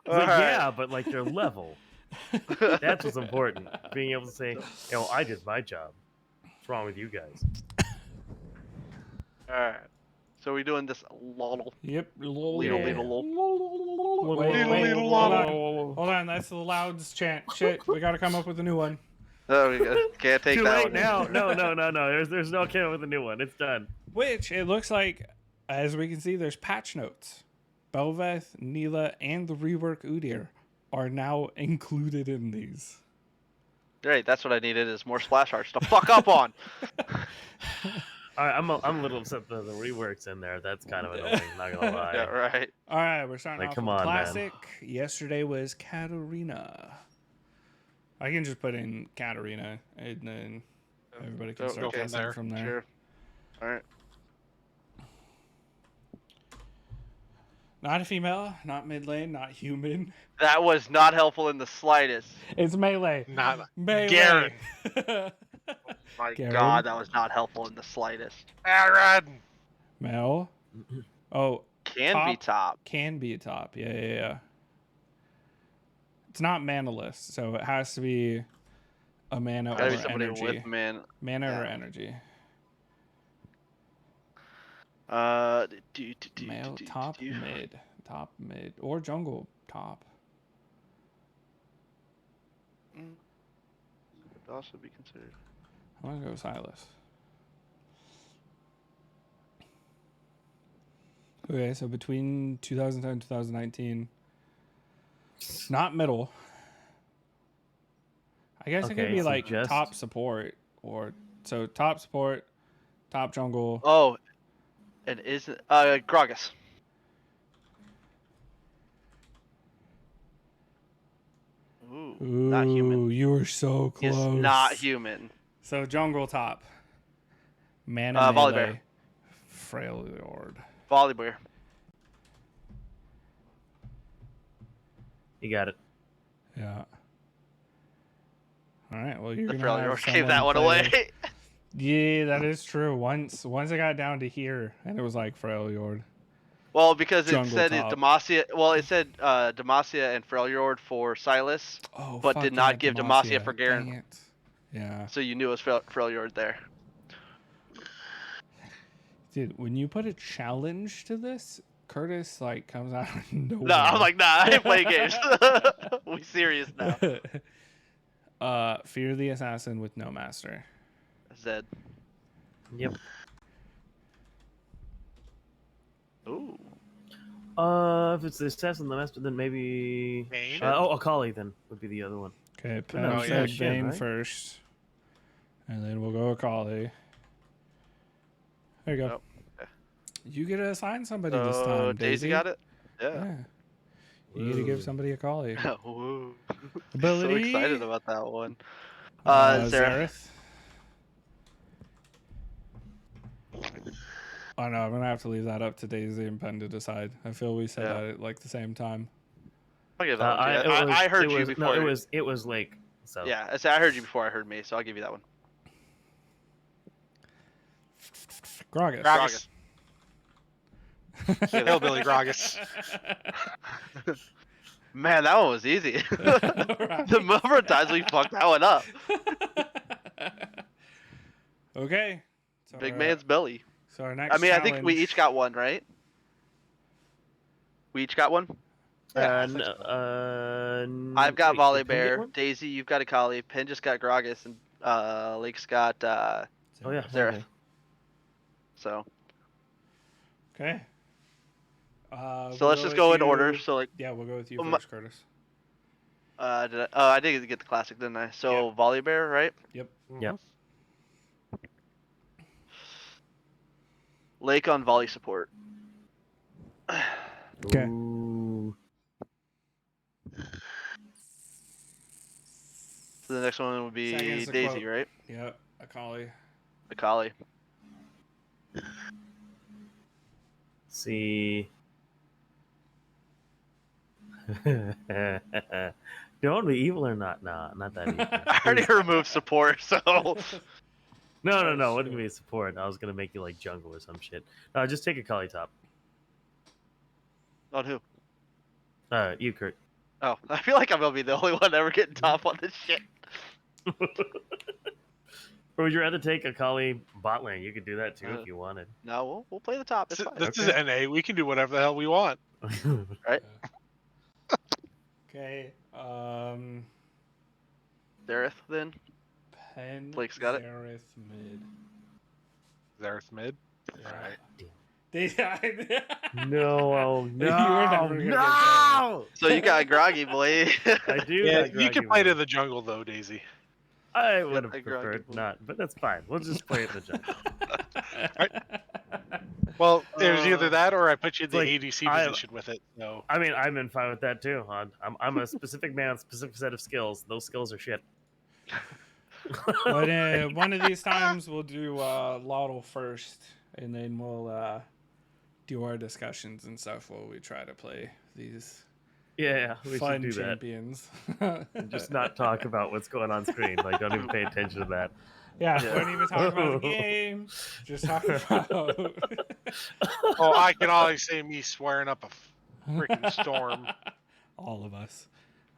Yeah, but like your level. That's what's important. Being able to say, I did my job. What's wrong with you guys? Alright. So we doing this lol. Yep. Lol. Wait, hold on. That's the Louds chant. Shit, we gotta come up with a new one. Oh, we can't take Too that late one. now. No. There's no coming with a new one. It's done. Which it looks like, as we can see, there's patch notes. Belveth, Neela, and the rework Udyr are now included in these. Great, that's what I needed is more splash arts to fuck up on. I'm a little upset that the rework's in there. That's kind of annoying. Not gonna lie. Yeah, right. All right, we're starting off come with on, classic. Man. Yesterday was Katarina. I can just put in Katarina, and then everybody can start guessing from there. Sure. All right. Not a female, not mid lane, not human. That was not helpful in the slightest. It's melee. Not melee. Garen. My Garen? God, that was not helpful in the slightest. Aaron. Mel. Oh. Can be top. Can be a top. Yeah. It's not manaless, so it has to be a mana or energy. With mana or energy. Male, top, mid, or jungle top. Could also be considered. I'm gonna go with Silas. Okay, so between 2010 and 2019, not middle. I guess it could be like top support, or so top support, top jungle. Oh, and isn't Gragas. Ooh, not human. You were so close. He's not human. So jungle top. Mana Volibear. Freljord. Volibear. You got it. Yeah. All right. Well, you're the gonna have gave that one away. Yeah, that is true. Once I got down to here, and it was like Freljord. Well, because jungle it said Demacia. Well, it said Demacia and Freljord for Silas, but did not give Demacia for Garen. Dang it. Yeah. So you knew it was Freljord there. Dude, when you put a challenge to this, Curtis like comes out of nowhere. No, I'm like, nah, I ain't playing games. We serious now. Fear the Assassin with no master. Zed. Yep. Ooh. If it's the assassin, the master, then maybe. Akali then would be the other one. Okay, Pam said Vayne first, and then we'll go Akali. There you go. Oh. You get to assign somebody this time. Daisy got it. Yeah. You get to give somebody a Akali. Woo. Ability. So excited about that one. Zareth. Oh no, I'm gonna have to leave that up to Daisy and Pen to decide. I feel we said that at like the same time. I'll give that one. I heard you before. No, it was Lake. So yeah, I heard you before I heard me, so I'll give you that one. Gragas. Hillbilly Gragas. Man, that one was easy. The number of times we fucked that one up. Okay. So big man's belly. So our next I think we each got one, right? We each got one? Yeah, I've got Volibear. Daisy, you've got Akali. Pen just got Gragas, and Lake's got Zareth. Okay. So. Okay. So let's just go in order. So we'll go with you first, Curtis. I did get the classic, didn't I? So Volibear, right? Yep. Yep. Lake on volley support. Okay. Ooh. So the next one would Second be is the Daisy, quote. right? Yep, Akali. Akali. See. Don't be evil or not? Nah, not that evil. I already removed support, so. No. What do you mean support? I was gonna make you like jungle or some shit. No, just take a Kali top. On who? You, Kurt. Oh, I feel like I'm gonna be the only one ever getting top on this shit. Or would you rather take a Kali bot lane? You could do that too if you wanted. No, we'll play the top. It's fine. This is NA. We can do whatever the hell we want. Right? Okay. Dareth then. Pen. Blake's got it. Zareth mid. Zareth mid. Yeah. Alright. No, You were never gonna no! So you got groggy, boy. I do. Yeah, got you can Groggy play to Mode. the jungle though, Daisy. I would have I Groggy preferred Mode. not, but that's fine. We'll just play it in the jungle. Well, it was either that or I put you in the like, ADC I- position with it. So I mean, I'm in fine with that too. I'm a specific man, specific set of skills. Those skills are shit. But one of these times we'll do Lotto first, and then we'll do our discussions and stuff while we try to play these Yeah, we fun should do champions. that. Just not talk about what's going on screen. Like, don't even pay attention to that. Yeah, don't even talk about the game. Just talk about. oh, I can always see me swearing up a freaking storm. All of us.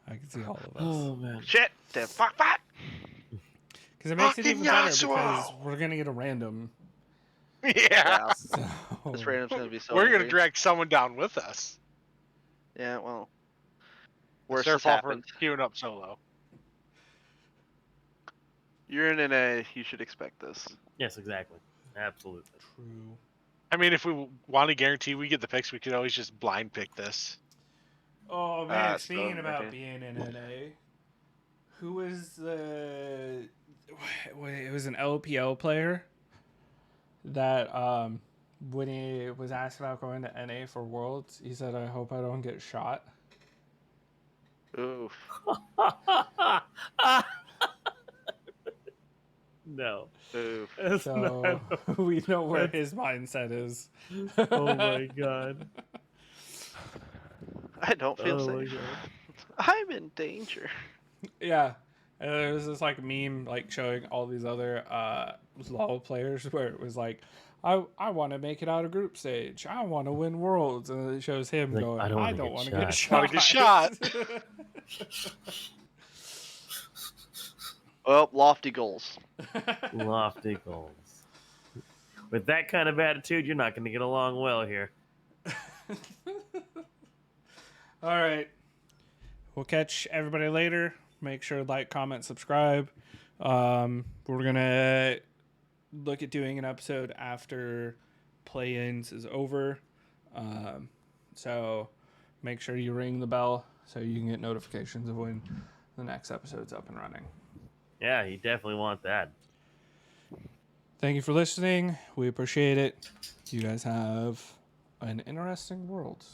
I can see all of us. Oh man. Shit! Damn, fuck. Because it makes it even Fucking better Yasuo! because we're gonna get a random. Yeah. So... This random's gonna be so. We're gonna angry. drag someone down with us. Yeah, well. It's Worse their has fault for happened. queuing up solo. You're in NA. You should expect this. Yes, exactly. Absolutely. True. I mean, if we want to guarantee we get the picks, we could always just blind pick this. Oh man, So, speaking about okay. being in NA, who was the? It was an LPL player that when he was asked about going to NA for Worlds, he said, "I hope I don't get shot." Oof. No. Oof. That's So not- we know where his mindset is. Oh my god. I don't feel Oh my safe. god. I'm in danger. Yeah. And there was this like meme like showing all these other LoL players where it was like, I want to make it out of group stage. I want to win Worlds, and it shows him Like, going, I I don't don't wanna want to get get shot." shot. Wanna get shot. Well, lofty goals. Lofty goals. With that kind of attitude, you're not going to get along well here. All right. We'll catch everybody later. Make sure to like, comment, subscribe. We're going to look at doing an episode after play-ins is over. So make sure you ring the bell so you can get notifications of when the next episode's up and running. Yeah, you definitely want that. Thank you for listening. We appreciate it. You guys have an interesting world.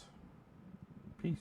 Peace.